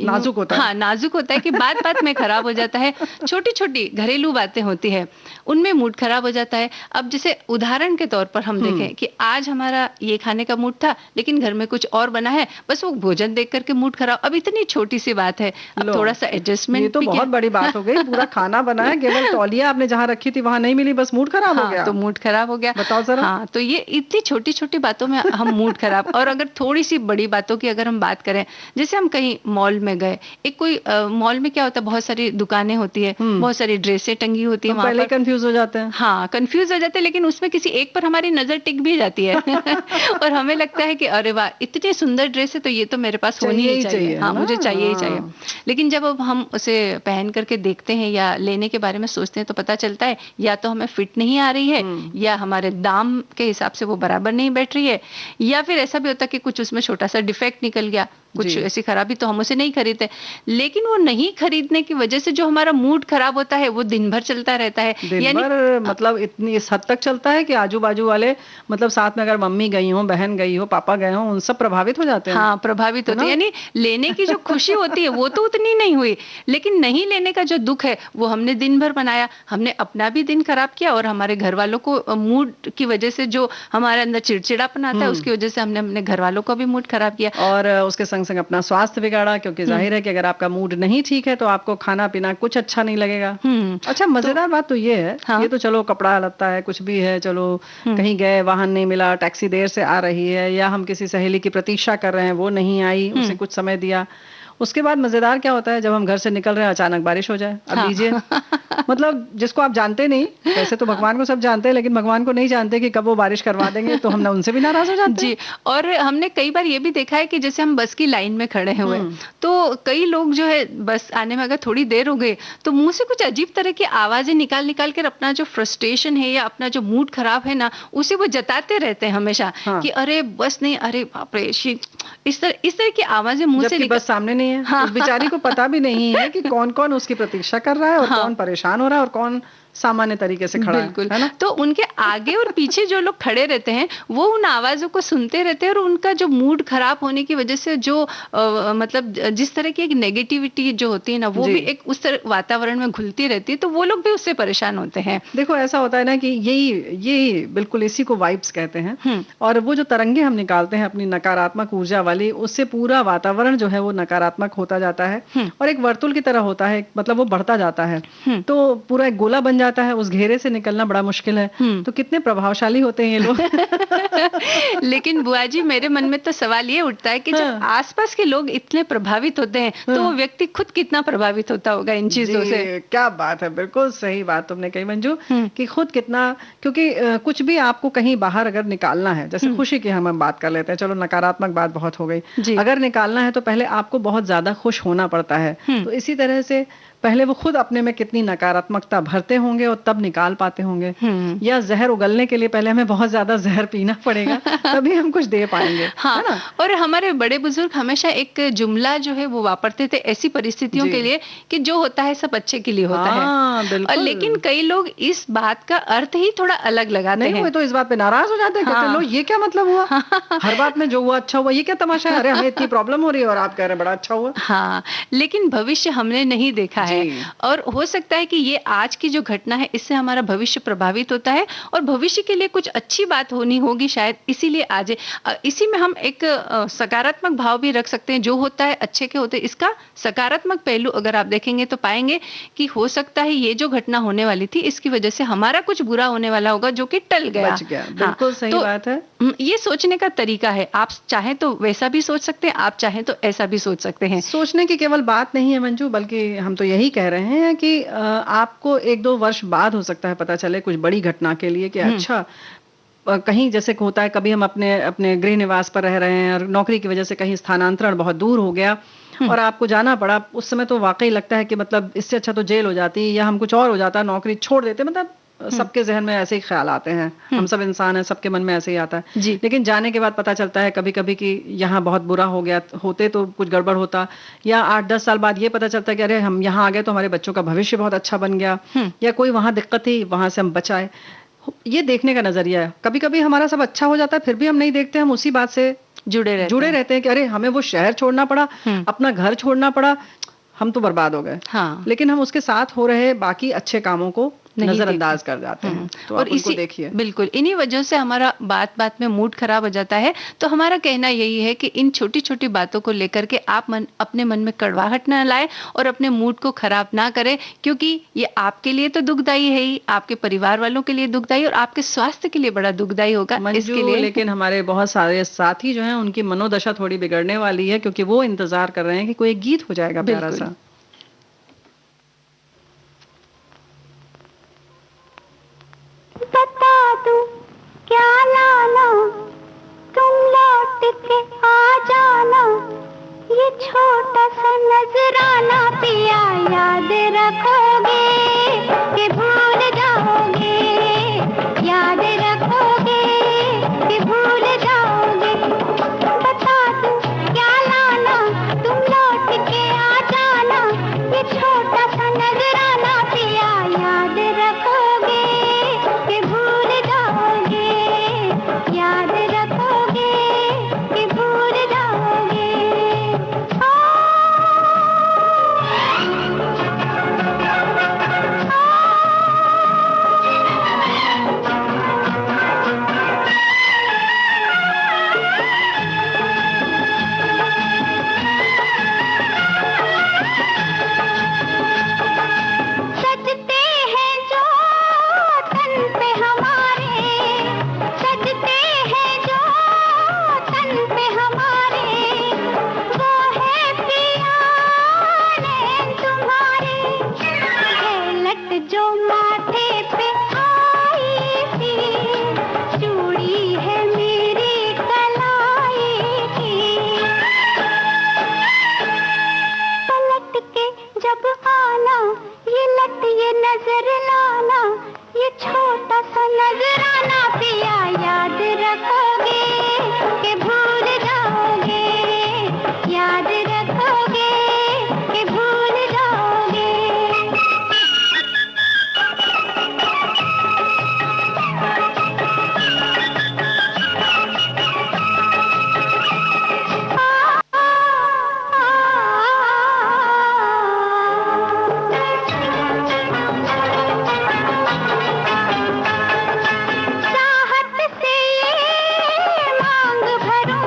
नाजुक होता है, नाजुक होता है कि बात बात में खराब हो जाता है। छोटी छोटी घरेलू बातें होती है उनमें मूड खराब हो जाता है। अब जैसे उदाहरण के तौर पर हम देखें कि आज हमारा ये खाने का मूड था लेकिन घर में कुछ और बना है, बस वो भोजन देख करके मूड खराब। अब इतनी छोटी सी बात है, अब थोड़ा सा एडजस्टमेंट, ये तो बहुत बड़ी बात हो गई। पूरा खाना बना है, केवल तौलिया आपने जहाँ रखी थी वहां नहीं मिली, बस मूड खराब हो गया। तो मूड खराब हो गया, बताओ जरा। हाँ, तो ये इतनी छोटी छोटी बातों में हम मूड खराब। और अगर थोड़ी सी बड़ी बातों की अगर हम बात करें, जैसे हम कहीं मॉल में गए, एक कोई मॉल में क्या होता है, बहुत सारी दुकानें होती है, बहुत सारी ड्रेसें टंगी होती है, तो पहले कंफ्यूज हो जाते हैं। हाँ, कंफ्यूज हो जाते हैं, लेकिन उसमें किसी एक पर हमारी नजर टिक भी जाती है और हमें लगता है कि अरे वाह इतनी सुंदर ड्रेस है तो ये तो मेरे पास होनी ही चाहिए। हाँ, मुझे चाहिए ही चाहिए। लेकिन जब अब हम उसे पहन करके देखते हैं या लेने के बारे में सोचते हैं तो पता चलता है या तो हमें फिट नहीं आ रही है, या हमारे दाम के हिसाब से वो बराबर नहीं बैठ रही है, या फिर ऐसा भी होता है कि कुछ उसमें छोटा सा डिफेक्ट निकल गया, कुछ ऐसी खराबी, तो हम उसे नहीं खरीदते। लेकिन वो नहीं खरीदने की वजह से जो हमारा मूड खराब होता है वो दिन भर चलता रहता है। दिन भर मतलब इतनी इस हद तक चलता है कि आजू बाजू वाले, मतलब साथ में अगर मम्मी गई हो, बहन गई हो, पापा गए हो, उन सब प्रभावित हो जाते हैं। हाँ, प्रभावित होते हैं। यानी लेने की जो खुशी होती है वो तो उतनी नहीं हुई, लेकिन नहीं लेने का जो दुख है वो हमने दिन भर बनाया, हमने अपना भी दिन खराब किया और हमारे घर वालों को मूड की वजह से जो हमारे अंदर चिड़चिड़ापन आता है उसकी वजह से हमने अपने घर वालों का भी मूड खराब किया, और उसके संग संग अपना स्वास्थ्य बिगाड़ा। क्योंकि जाहिर है कि अगर आपका मूड नहीं ठीक है तो आपको खाना पीना कुछ अच्छा नहीं लगेगा। अच्छा, मजेदार बात तो ये है, ये तो चलो कपड़ा लत्ता है, कुछ भी है, चलो कहीं गए, वाहन नहीं मिला, टैक्सी देर से आ रही है, या हम किसी सहेली की प्रतीक्षा कर रहे हैं, वो नहीं आई, उसे कुछ समय दिया। उसके बाद मजेदार क्या होता है, जब हम घर से निकल रहे हैं अचानक बारिश हो जाए। अब लीजिए मतलब जिसको आप जानते नहीं, वैसे तो भगवान को सब जानते हैं, लेकिन भगवान को नहीं जानते कि कब वो बारिश करवा देंगे, तो हम उनसे भी नाराज हो जाते हैं। जी, और हमने कई बार ये भी देखा है कि जैसे हम बस की लाइन में खड़े हुए तो कई लोग जो है बस आने में अगर थोड़ी देर हो गई तो मुंह से कुछ अजीब तरह की आवाजें निकाल निकाल कर अपना जो फ्रस्ट्रेशन है या अपना जो मूड खराब है ना उसे वो जताते रहते हैं हमेशा। कि अरे बस नहीं, अरे बाप रे, इस तरह की आवाजें मुंह से बस सामने नहीं है। उस बेचारी को पता भी नहीं है कि कौन कौन उसकी प्रतीक्षा कर रहा है और कौन परेशान हो रहा है और कौन सामान्य तरीके से खड़ा है ना? तो उनके आगे और पीछे जो लोग खड़े रहते हैं वो उन आवाजों को सुनते रहते हैं, और उनका जो मूड खराब होने की वजह से जो मतलब जिस तरह की एक नेगेटिविटी जो होती है ना वो भी एक उस तरह वातावरण में घुलती रहती है, तो वो लोग भी उससे परेशान होते हैं। देखो ऐसा होता है ना कि यही बिल्कुल इसी को वाइब्स कहते हैं, और वो जो तरंगे हम निकालते हैं अपनी नकारात्मक ऊर्जा वाली, उससे पूरा वातावरण जो है वो नकारात्मक होता जाता है और एक वर्तुल की तरह होता है, मतलब वो बढ़ता जाता है, तो पूरा एक गोला बन जाता है। उस घेरे से निकलना बड़ा मुश्किल है। तो कितने प्रभावशाली होते हैं ये लोग। लेकिन बुआ जी, मेरे मन में तो सवाल ये उठता है कि जब आसपास के लोग इतने प्रभावित होते हैं तो वो व्यक्ति खुद कितना प्रभावित होता होगा इन चीजों से। क्या बात है, बिल्कुल सही बात तुमने कही मंजू, कि खुद कितना, क्योंकि कुछ भी आपको कहीं बाहर अगर निकालना है, जैसे खुशी की हम बात कर लेते हैं, चलो नकारात्मक बात बहुत हो गई, अगर निकालना है तो पहले आपको बहुत ज्यादा खुश होना पड़ता है। तो इसी तरह से पहले वो खुद अपने में कितनी नकारात्मकता भरते होंगे और तब निकाल पाते होंगे, या जहर उगलने के लिए पहले हमें बहुत ज्यादा जहर पीना पड़ेगा तभी हम कुछ दे पाएंगे। हाँ, है ना? और हमारे बड़े बुजुर्ग हमेशा एक जुमला जो है वो वापरते थे ऐसी परिस्थितियों के लिए कि जो होता है सब अच्छे के लिए होता है। बिल्कुल। और लेकिन कई लोग इस बात का अर्थ ही थोड़ा अलग लगाते हैं। नहीं, तो इस बात पे नाराज हो जाते हैं, कहते लो ये क्या मतलब हुआ, हर बात में जो हुआ अच्छा हुआ, ये क्या तमाशा है, अरे हमें इतनी प्रॉब्लम हो रही है और आप कह रहे हैं बड़ा अच्छा हुआ। हाँ, लेकिन भविष्य हमने नहीं देखा है, और हो सकता है कि ये आज की जो घटना है इससे हमारा भविष्य प्रभावित होता है और भविष्य के लिए कुछ अच्छी बात होनी होगी शायद, इसीलिए आज इसी में हम एक सकारात्मक भाव भी रख सकते हैं। जो होता है अच्छे के होते हैं, इसका सकारात्मक पहलू अगर आप देखेंगे तो पाएंगे कि हो सकता है ये जो घटना होने वाली थी इसकी वजह से हमारा कुछ बुरा होने वाला होगा जो कि टल गया। बच गया। बिल्कुल सही बात है। ये सोचने का तरीका है, आप चाहें तो वैसा भी सोच सकते हैं, आप चाहें तो ऐसा भी सोच सकते हैं। सोचने की केवल बात नहीं है मंजू, बल्कि हम तो यही कह रहे हैं कि आपको 1-2 वर्ष बाद हो सकता है पता चले कुछ बड़ी घटना के लिए कि अच्छा कहीं जैसे होता है कभी हम अपने अपने गृह निवास पर रह रहे हैं और नौकरी की वजह से कहीं स्थानांतरण बहुत दूर हो गया और आपको जाना पड़ा, उस समय तो वाकई लगता है कि मतलब इससे अच्छा तो जेल हो जाती या हम कुछ और हो जाता, नौकरी छोड़ देते, मतलब सबके जहन में ऐसे ही ख्याल आते हैं, हम सब इंसान हैं, सबके मन में ऐसे ही आता है। लेकिन जाने के बाद पता चलता है कभी कभी कि यहाँ बहुत बुरा हो गया, होते तो कुछ गड़बड़ होता, या 8-10 साल बाद ये पता चलता है कि अरे हम यहाँ आ गए तो हमारे बच्चों का भविष्य बहुत अच्छा बन गया, या कोई वहां दिक्कत थी वहां से हम बचाए। ये देखने का नजरिया है। कभी कभी हमारा सब अच्छा हो जाता है फिर भी हम नहीं देखते, हम उसी बात से जुड़े रहते हैं कि अरे हमें वो शहर छोड़ना पड़ा, अपना घर छोड़ना पड़ा, हम तो बर्बाद हो गए। लेकिन हम उसके साथ हो रहे बाकी अच्छे कामों को नजरअंदाज कर जाते हैं। तो और इसी देखिए, बिल्कुल इन्हीं वजह से हमारा बात बात में मूड खराब हो जाता है। तो हमारा कहना यही है कि इन छोटी छोटी बातों को लेकर के आप अपने मन में कड़वाहट ना लाए और अपने मूड को खराब ना करें, क्योंकि ये आपके लिए तो दुखदाई है ही, आपके परिवार वालों के लिए दुखदाई और आपके स्वास्थ्य के लिए बड़ा दुखदाई होगा इसके लिए। लेकिन हमारे बहुत सारे साथी जो हैं उनकी मनोदशा थोड़ी बिगड़ने वाली है, क्योंकि वो इंतजार कर रहे हैं कि कोई एक गीत हो जाएगा प्यारा सा। बता दूं क्या लाना, तुम लौट के आ जाना, ये छोटा सा नजराना पिया याद रखोगे कि भूल जाओगे, याद रखोगे कि भूल जाओगे। बता दूं क्या लाना, तुम लौट के आ जाना, ये छोटा सा नजराना पिया याद रखोगे कि भूल जाओगे, याद रखोगे कि भूल जाओगे। सजते हैं जो तन पे हमारे, सजते हैं जो तन पे हमारे, वो है पिया नैन तुम्हारे। है लट जो माथे पे आई थी, चूड़ी है मेरी कलाई की, पलट के जब आना, ये लट ये नजर लाना, ये छोटा सा नजराना पिया याद रखोगे कि भूल जाओगे, याद रखोगे कि भूल जाओगे। चाहत से ये मांग भरूं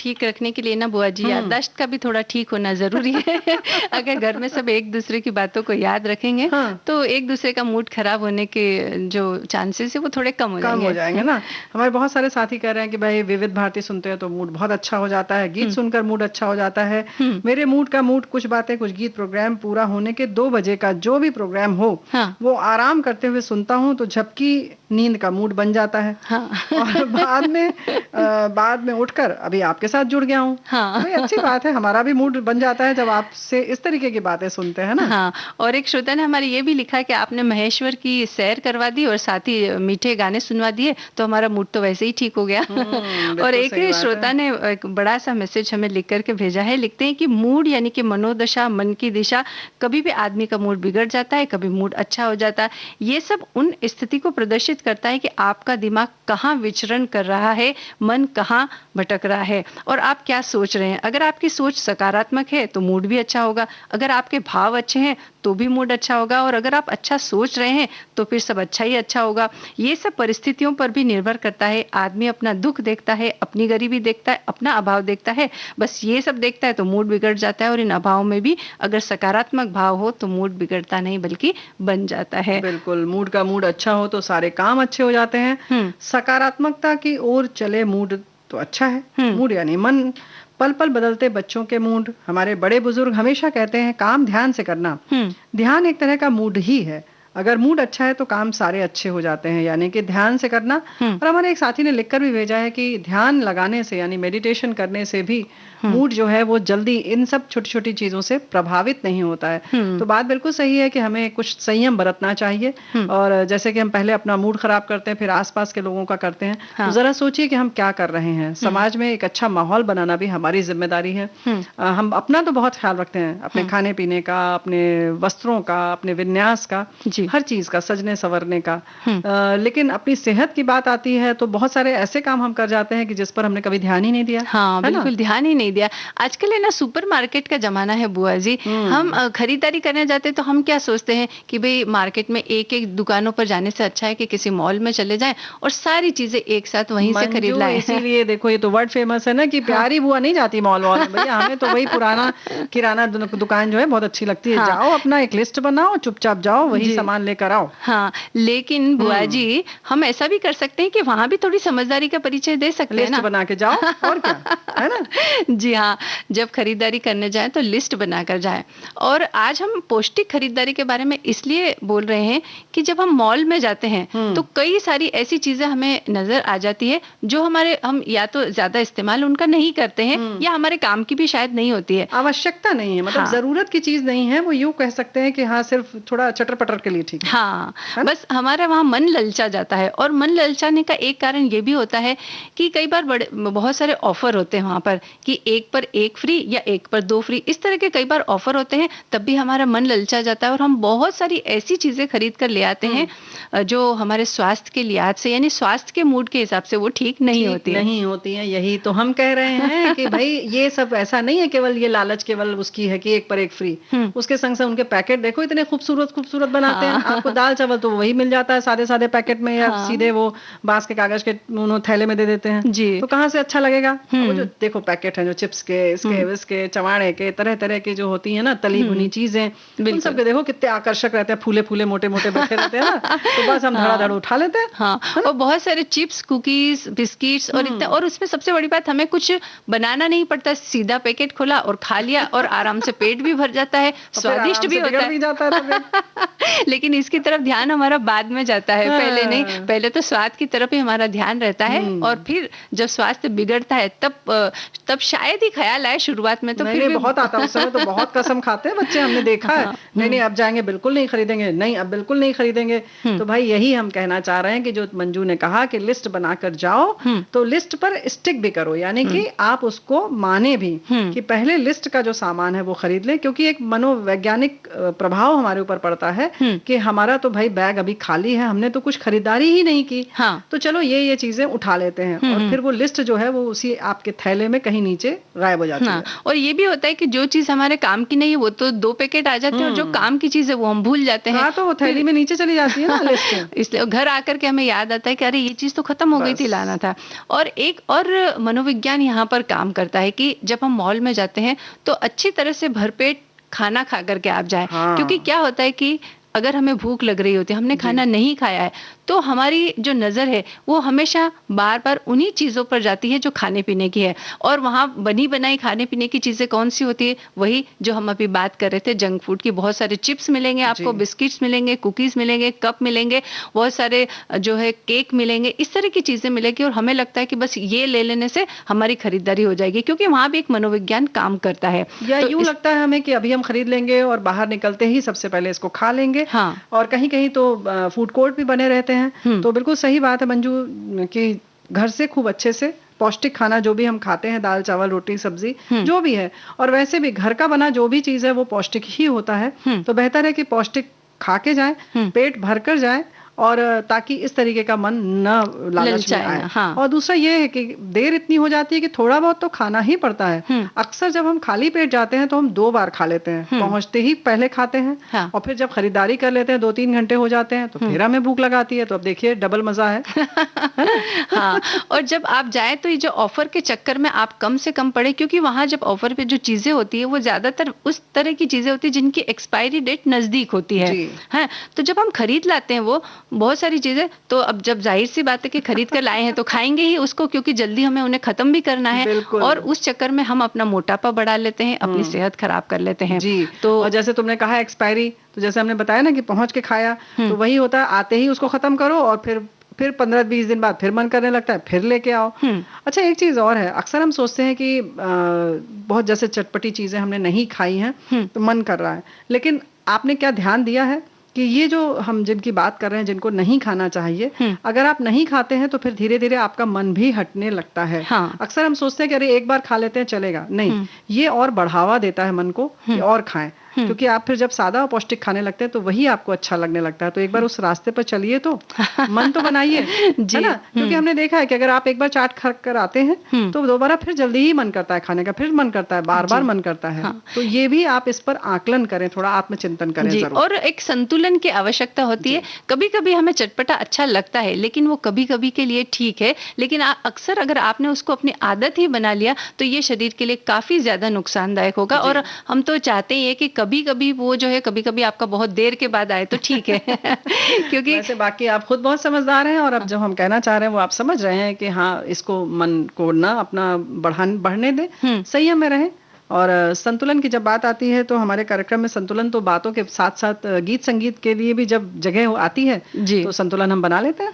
ठीक रखने के लिए ना बुआ जी, याददाश्त का भी थोड़ा ठीक होना जरूरी है। अगर घर में सब एक दूसरे की बातों को याद रखेंगे तो एक दूसरे का मूड खराब होने के जो चांसेस है वो थोड़े कम हो जाएंगे ना। हमारे बहुत सारे साथी कह रहे हैं कि भाई विविध भारती सुनते हैं तो मूड बहुत अच्छा हो जाता है, गीत सुनकर मूड अच्छा हो जाता है। मेरे मूड का मूड कुछ बातें कुछ गीत प्रोग्राम पूरा होने के 2 बजे का जो भी प्रोग्राम हो वो आराम करते हुए सुनता हूँ तो झपकी नींद का मूड बन जाता है। और बाद में उठकर अभी आपके साथ जुड़ गया हूँ। भाई अच्छी बात है, हमारा भी मूड बन जाता है जब आपसे इस तरीके की बातें सुनते हैं ना। और एक श्रोता ने हमारे ये भी लिखा है कि आपने महेश्वर की सैर करवा दी और साथ ही मीठे गाने सुनवा दिए तो हमारा मूड तो वैसे ही ठीक हो गया। और एक श्रोता ने एक बड़ा सा मैसेज हमें लिख करके भेजा है, लिखते हैं कि मूड यानी कि मनोदशा, मन की दिशा, कभी भी आदमी का मूड बिगड़ जाता है, कभी मूड अच्छा हो जाता है। ये सब उन स्थिति को प्रदर्शित करता है कि आपका दिमाग कहाँ विचरण कर रहा है, मन कहाँ भटक रहा है और आप क्या सोच रहे हैं। अगर आपकी सोच सकारात्मक है तो मूड भी अच्छा होगा, अगर आपके भाव अच्छे हैं तो भी मूड अच्छा होगा, और अगर आप अच्छा सोच रहे हैं तो फिर सब अच्छा ही अच्छा होगा। ये सब परिस्थितियों पर भी निर्भर करता है। आदमी अपना दुख देखता है, अपनी गरीबी देखता है, अपना अभाव देखता है, बस ये सब देखता है तो मूड बिगड़ जाता है। और इन अभाव में भी अगर सकारात्मक भाव हो तो मूड बिगड़ता नहीं बल्कि बन जाता है। बिल्कुल, मूड का मूड अच्छा हो तो सारे काम अच्छे हो जाते हैं। सकारात्मकता की ओर चले मूड तो अच्छा है। मूड यानी मन, पल पल बदलते बच्चों के मूड। हमारे बड़े बुजुर्ग हमेशा कहते हैं काम ध्यान से करना। ध्यान एक तरह का मूड ही है। अगर मूड अच्छा है तो काम सारे अच्छे हो जाते हैं, यानी कि ध्यान से करना। और हमारे एक साथी ने लिखकर भी भेजा है कि ध्यान लगाने से यानी मेडिटेशन करने से भी मूड जो है वो जल्दी इन सब छोटी छोटी चीजों से प्रभावित नहीं होता है। तो बात बिल्कुल सही है कि हमें कुछ संयम बरतना चाहिए। और जैसे कि हम पहले अपना मूड खराब करते हैं फिर आसपास के लोगों का करते हैं, तो जरा सोचिए कि हम क्या कर रहे हैं। समाज में एक अच्छा माहौल बनाना भी हमारी जिम्मेदारी है। हम अपना तो बहुत ख्याल रखते हैं, अपने खाने पीने का, अपने वस्त्रों का, अपने विन्यास का, हर चीज का, सजने संवरने का। लेकिन अपनी सेहत की बात आती है तो बहुत सारे ऐसे काम हम कर जाते हैं कि जिस पर हमने कभी ध्यान ही नहीं दिया। हाँ, बिल्कुल ध्यान ही नहीं दिया। आजकल है ना सुपरमार्केट का जमाना है बुआ जी। हम खरीदारी करने जाते तो हम क्या सोचते हैं कि भाई मार्केट में एक एक दुकानों पर जाने से अच्छा है कि किसी मॉल में चले जाएं और सारी चीजें एक साथ वहीं से खरीद लाएं। इसीलिए देखो ये तो वर्ड फेमस है ना कि प्यारी बुआ नहीं जाती मॉल वॉल में। भैया हमें तो वही पुराना किराना दुकान जो है बहुत अच्छी लगती है। जाओ अपना एक लिस्ट बनाओ, चुपचाप जाओ, वही सामान लेकर आओ। हाँ, लेकिन बुआ जी हम ऐसा भी कर सकते हैं कि वहां भी थोड़ी समझदारी का परिचय दे सकते हैं ना। लिस्ट बना के जाओ और क्या, है ना। जी हाँ, जब खरीदारी करने जाएं तो लिस्ट बनाकर जाएं। और आज हम पौष्टिक खरीदारी के बारे में इसलिए बोल रहे हैं कि जब हम मॉल में जाते हैं तो कई सारी ऐसी चीजें हमें नजर आ जाती है जो हम या तो ज्यादा इस्तेमाल उनका नहीं करते हैं या हमारे काम की भी शायद नहीं होती है, आवश्यकता नहीं है, मतलब जरूरत की चीज नहीं है। वो यूं कह सकते हैं कि हाँ सिर्फ थोड़ा चटर पटर के लिए ठीक है। हाँ, बस हमारा वहाँ मन ललचा जाता है। और मन ललचाने का एक कारण ये भी होता है कि कई बार बहुत सारे ऑफर होते हैं वहां पर कि 1 पर 1 फ्री या 1 पर 2 फ्री, इस तरह के कई बार ऑफर होते हैं। तब भी हमारा मन ललचा जाता है और हम बहुत सारी ऐसी चीजें खरीद कर ले आते हैं जो हमारे स्वास्थ्य के लिहाज से यानी स्वास्थ्य के मूड के हिसाब से वो ठीक नहीं होती है। यही तो हम कह रहे हैं कि भाई ये सब ऐसा नहीं है केवल ये लालच केवल उसकी है कि 1 पर 1 फ्री। उसके संग से उनके पैकेट देखो इतने खूबसूरत बनाते हैं। आपको दाल चावल तो वही मिल जाता है सादे सादे पैकेट में, या सीधे वो बांस के कागज के उन्होंने थैले में दे देते हैं जी। तो कहाँ से अच्छा लगेगा। वो जो देखो पैकेट है जो चिप्स के, इसके चवाड़े के, तरह तरह की जो होती है ना तली भुनी चीजें, उन सब के देखो कितने आकर्षक रहते हैं, फूले फूले मोटे मोटे बैठे रहते हैं ना। तो बस हम धड़ाधड़ उठा लेते हैं। हाँ, और बहुत सारे चिप्स, कुकीज, बिस्किट्स और इतना। और उसमें सबसे बड़ी बात हमें कुछ बनाना नहीं पड़ता, सीधा पैकेट खोला और खा लिया और आराम से पेट भी भर जाता है, स्वादिष्ट भी होता है। लेकिन इसकी तरफ ध्यान हमारा बाद में जाता है, पहले नहीं। पहले तो स्वाद की तरफ ही हमारा ध्यान रहता है और फिर जब स्वास्थ्य बिगड़ता है तब शायद ही ख्याल आए। शुरुआत में तो फिर भी बहुत आता है, उस समय तो बहुत कसम खाते हैं बच्चे, हमने देखा है। नहीं अब जाएंगे बिल्कुल नहीं खरीदेंगे, नहीं अब बिल्कुल नहीं खरीदेंगे। तो भाई यही हम कहना चाह रहे हैं कि जो मंजू ने कहा कि लिस्ट बनाकर जाओ तो लिस्ट पर स्टिक भी करो, यानी कि आप उसको माने भी कि पहले लिस्ट का जो सामान है वो खरीद ले। क्योंकि एक मनोवैज्ञानिक प्रभाव हमारे ऊपर पड़ता है कि कि हमारा तो भाई बैग अभी खाली है, हमने तो कुछ खरीदारी ही नहीं की, हाँ। तो चलो ये चीजें उठा लेते हैं, और फिर वो लिस्ट जो है वो उसी आपके थैले में कहीं नीचे गायब हो जाती है। और ये भी होता है कि जो चीज हमारे काम की नहीं है वो तो 2 पैकेट आ जाते हैं, और जो काम की चीज है वो हम भूल जाते हैं, तो वो थैली में नीचे चली जाती है ना लिस्ट। इसलिए घर आकर के हमें याद आता है कि अरे ये चीज तो खत्म हो गई थी, लाना था। और एक और मनोविज्ञान यहाँ पर काम करता है कि जब हम मॉल में जाते हैं तो अच्छी तरह से भरपेट खाना खा करके आप जाए, क्योंकि क्या होता है कि अगर हमें भूख लग रही होती है, हमने खाना नहीं खाया है, तो हमारी जो नज़र है वो हमेशा बार बार उन्हीं चीज़ों पर जाती है जो खाने पीने की है। और वहाँ बनी बनाई खाने पीने की चीज़ें कौन सी होती है? वही जो हम अभी बात कर रहे थे, जंक फूड की। बहुत सारे चिप्स मिलेंगे आपको, बिस्किट्स मिलेंगे, कुकीज़ मिलेंगे, कप मिलेंगे, बहुत सारे जो है केक मिलेंगे, इस तरह की चीज़ें मिलेगी, और हमें लगता है कि बस ये ले लेने से हमारी खरीदारी हो जाएगी, क्योंकि वहाँ भी एक मनोविज्ञान काम करता है। या यूँ लगता है हमें कि अभी हम खरीद लेंगे और बाहर निकलते ही सबसे पहले इसको खा लेंगे। हाँ। और कहीं कहीं तो फूड कोर्ट भी बने रहते हैं। तो बिल्कुल सही बात है मंजू कि घर से खूब अच्छे से पौष्टिक खाना जो भी हम खाते हैं, दाल चावल रोटी सब्जी जो भी है, और वैसे भी घर का बना जो भी चीज है वो पौष्टिक ही होता है। तो बेहतर है कि पौष्टिक खा के जाए, पेट भर कर जाए, और ताकि इस तरीके का मन न लालच में आए। हाँ। और दूसरा ये है कि देर इतनी हो जाती है कि थोड़ा बहुत तो खाना ही पड़ता है। अक्सर जब हम खाली पेट जाते हैं तो हम 2 बार खा लेते हैं, पहुंचते ही पहले खाते हैं। हाँ। और फिर जब खरीदारी कर लेते हैं 2-3 घंटे हो जाते हैं तो फिर हमें भूख लगाती है। तो अब देखिए डबल मजा है। हाँ। और जब आप जाए तो ये जो ऑफर के चक्कर में आप कम से कम पड़े, क्योंकि वहां जब ऑफर पे जो चीजें होती है वो ज्यादातर उस तरह की चीजें होती है जिनकी एक्सपायरी डेट नजदीक होती है। तो जब हम खरीद लाते हैं वो बहुत सारी चीजें, तो अब जब जाहिर सी बात है कि खरीद कर लाए हैं तो खाएंगे ही उसको, क्योंकि जल्दी हमें उन्हें खत्म भी करना है, और उस चक्कर में हम अपना मोटापा बढ़ा लेते हैं, अपनी सेहत खराब कर लेते हैं। जी। तो और जैसे तुमने कहा एक्सपायरी, तो जैसे हमने बताया ना कि पहुंच के खाया, तो वही होता है, आते ही उसको खत्म करो और फिर 15-20 दिन बाद फिर मन करने लगता है, फिर लेके आओ। अच्छा, एक चीज और है, अक्सर हम सोचते हैं कि बहुत जैसे चटपटी चीजें हमने नहीं खाई हैं तो मन कर रहा है, लेकिन आपने क्या ध्यान दिया है कि ये जो हम जिनकी बात कर रहे हैं, जिनको नहीं खाना चाहिए, अगर आप नहीं खाते हैं तो फिर धीरे धीरे आपका मन भी हटने लगता है। हाँ। अक्सर हम सोचते हैं कि अरे एक बार खा लेते हैं चलेगा, नहीं, ये और बढ़ावा देता है मन को कि और खाएं, क्योंकि आप फिर जब सादा और पौष्टिक खाने लगते हैं तो वही आपको अच्छा लगने लगता है। तो एक बार उस रास्ते पर चलिए, तो मन तो बनाइए, है ना? क्योंकि हमने देखा है कि अगर आप एक बार चाट खा कर आते हैं तो दोबारा फिर जल्दी ही मन करता है खाने का, फिर मन करता है, बार बार मन करता है। हाँ। तो ये भी आप इस पर आकलन करें, थोड़ा आत्मचिंतन करें जरूर। और एक संतुलन की आवश्यकता होती है। कभी कभी हमें चटपटा अच्छा लगता है, लेकिन वो कभी कभी के लिए ठीक है, लेकिन अक्सर अगर आपने उसको अपनी आदत ही बना लिया तो ये शरीर के लिए काफी ज्यादा नुकसानदायक होगा। और हम तो चाहते ही है कि कभी कभी वो जो है, कभी कभी आपका बहुत देर के बाद आए तो ठीक है। क्योंकि वैसे बाकी आप खुद बहुत समझदार हैं, और अब जो हम कहना चाह रहे हैं वो आप समझ रहे हैं कि हाँ, इसको मन को ना अपना बढ़ने दें, संयम में रहें। और संतुलन की जब बात आती है तो हमारे कार्यक्रम में संतुलन तो बातों के साथ साथ गीत संगीत के लिए भी जब जगह आती है तो संतुलन हम बना लेते हैं।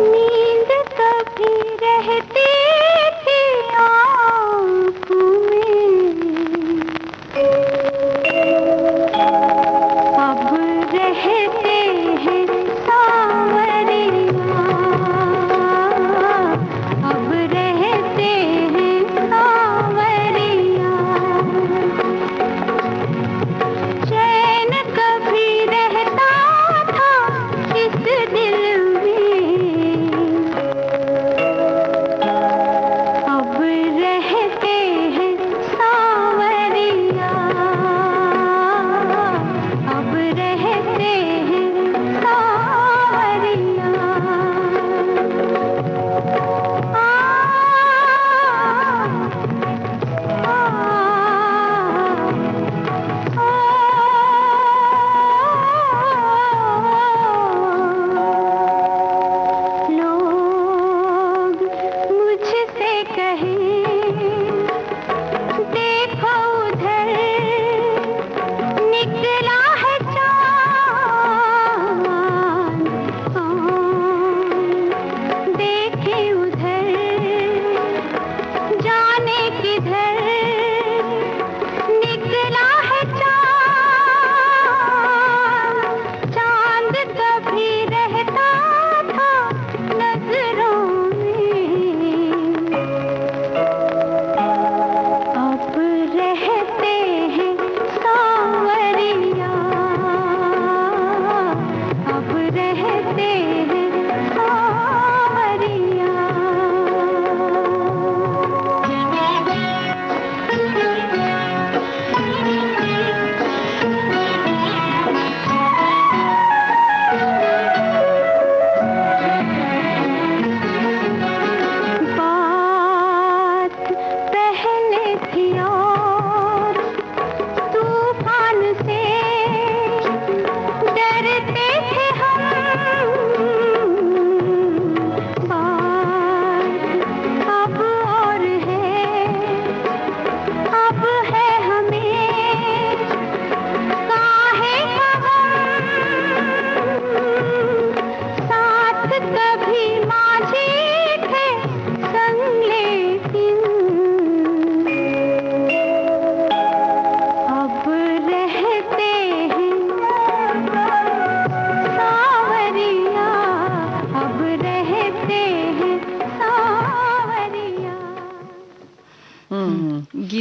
नींद कभी रहती थी आँखों में, अब रहते हैं सांवरिया, अब रहते हैं सांवरिया। चैन कभी रहती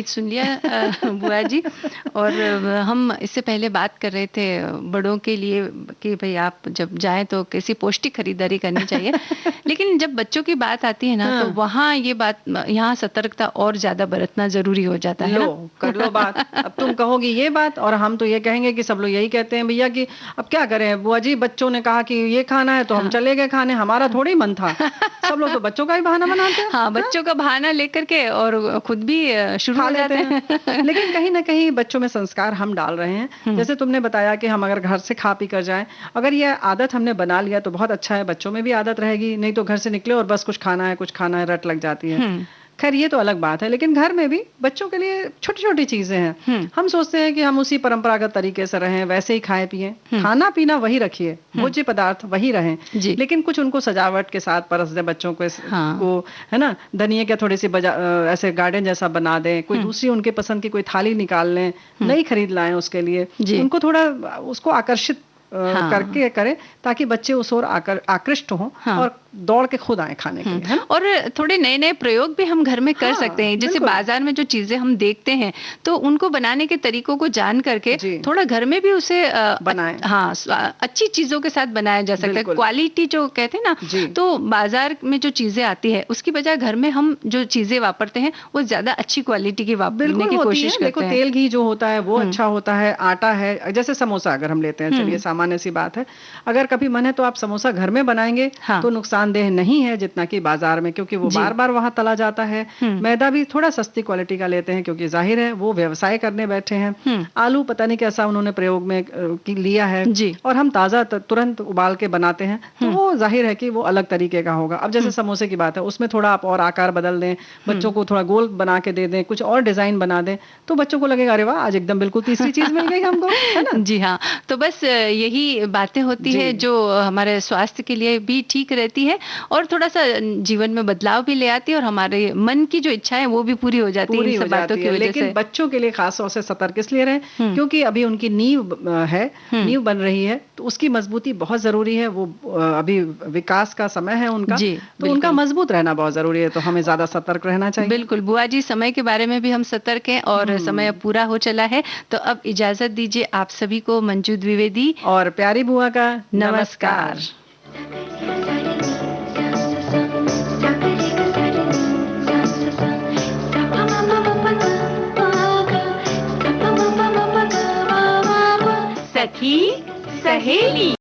गीत सुन लिया बुआ जी। और हम इससे पहले बात कर रहे थे बड़ों के लिए कि भाई आप जब जाएं तो कैसी पौष्टिक खरीदारी करनी चाहिए, लेकिन जब बच्चों की बात आती है ना तो वहाँ ये बात, यहाँ सतर्कता और ज्यादा बरतना जरूरी हो जाता है। लो कर लो बात, अब तुम कहोगी ये बात और हम तो ये कहेंगे कि सब लोग यही कहते हैं भैया कि अब क्या करें बुआ जी, बच्चों ने कहा कि ये खाना है तो हम चले गए खाने, हमारा थोड़ी मन था। सब लोग तो बच्चों का ही बहाना बनाते हैं। हाँ, बच्चों का बहाना लेकर के और खुद भी शुरू हो जाते हैं। लेकिन कहीं ना कहीं बच्चों में संस्कार हम डाल रहे हैं। जैसे तुमने बताया कि हम अगर घर से खा पी कर जाएं, अगर ये आदत हमने बना लिया तो बहुत अच्छा है, बच्चों में भी आदत रहेगी। नहीं तो घर से निकले और बस कुछ खाना है कुछ खाना है रट लग जाती है। खैर ये तो अलग बात है, लेकिन घर में भी बच्चों के लिए छोटी छोटी चीजें हैं। हम सोचते हैं कि हम उसी परंपरागत तरीके से रहें, वैसे ही खाएं पिएं, खाना पीना वही रखिए, भोज्य पदार्थ वही रहें, लेकिन कुछ उनको सजावट के साथ परस दें बच्चों को, को है ना, धनिए के थोड़ी सी ऐसे गार्डन जैसा बना दें, कोई दूसरी उनके पसंद की कोई थाली निकाल लें, नई खरीद लाएं उसके लिए, उनको थोड़ा उसको आकर्षित करके करें ताकि बच्चे उस ओर आकृष्ट हों और दौड़ के खुद आए खाने के लिए, है ना? और थोड़े नए नए प्रयोग भी हम घर में कर सकते हैं। जैसे बाजार में जो चीजें हम देखते हैं तो उनको बनाने के तरीकों को जान करके थोड़ा घर में भी उसे बनाएं। हाँ, अच्छी चीजों के साथ बनाया जा सकता है। क्वालिटी जो कहते हैं ना, तो बाजार में जो चीजें आती है उसकी बजाय घर में हम जो चीजें वापरते हैं वो ज्यादा अच्छी क्वालिटी की वापरने की कोशिश करते हैं। देखो तेल घी जो होता है वो अच्छा होता है, आटा है, जैसे समोसा अगर हम लेते हैं, चलिए सामान्य सी बात है, अगर कभी मन है तो आप समोसा घर में बनाएंगे तो नुकसानदेह नहीं है जितना कि बाजार में, क्योंकि वो बार बार वहां तला जाता है। मैदा भी थोड़ा सस्ती क्वालिटी का लेते हैं क्योंकि जाहिर है वो व्यवसाय करने बैठे हैं। आलू पता नहीं कैसा उन्होंने प्रयोग में लिया है और हम ताजा तुरंत उबाल के बनाते हैं तो वो जाहिर है कि वो अलग तरीके का होगा। अब जैसे समोसे की बात है, उसमें थोड़ा आप और आकार बदल दें, बच्चों को थोड़ा गोल बना के दे दें, कुछ और डिजाइन बना दें, तो बच्चों को लगेगा अरे वाह आज एकदम बिल्कुल तीसरी चीज मिल गई हमको, है ना? जी हाँ, तो बस यही बातें होती है जो हमारे स्वास्थ्य के लिए भी ठीक रहती है और थोड़ा सा जीवन में बदलाव भी ले आती है और हमारे मन की जो इच्छा है वो भी पूरी हो जाती है इन सब बातों की वजह से। लेकिन बच्चों के लिए खास तौर से सतर्क इसलिए रहें क्योंकि अभी उनकी नींव है, नींव बन रही है, तो उसकी मजबूती बहुत जरूरी है। वो अभी विकास का समय है उनका, तो उनका मजबूत रहना बहुत जरूरी है, तो हमें ज्यादा सतर्क रहना चाहिए। बिल्कुल बुआ जी, समय के बारे में भी हम सतर्क हैं और समय अब पूरा हो चला है, तो अब इजाजत दीजिए आप सभी को। मंजू द्विवेदी और प्यारी बुआ का नमस्कार। सखी सहेली।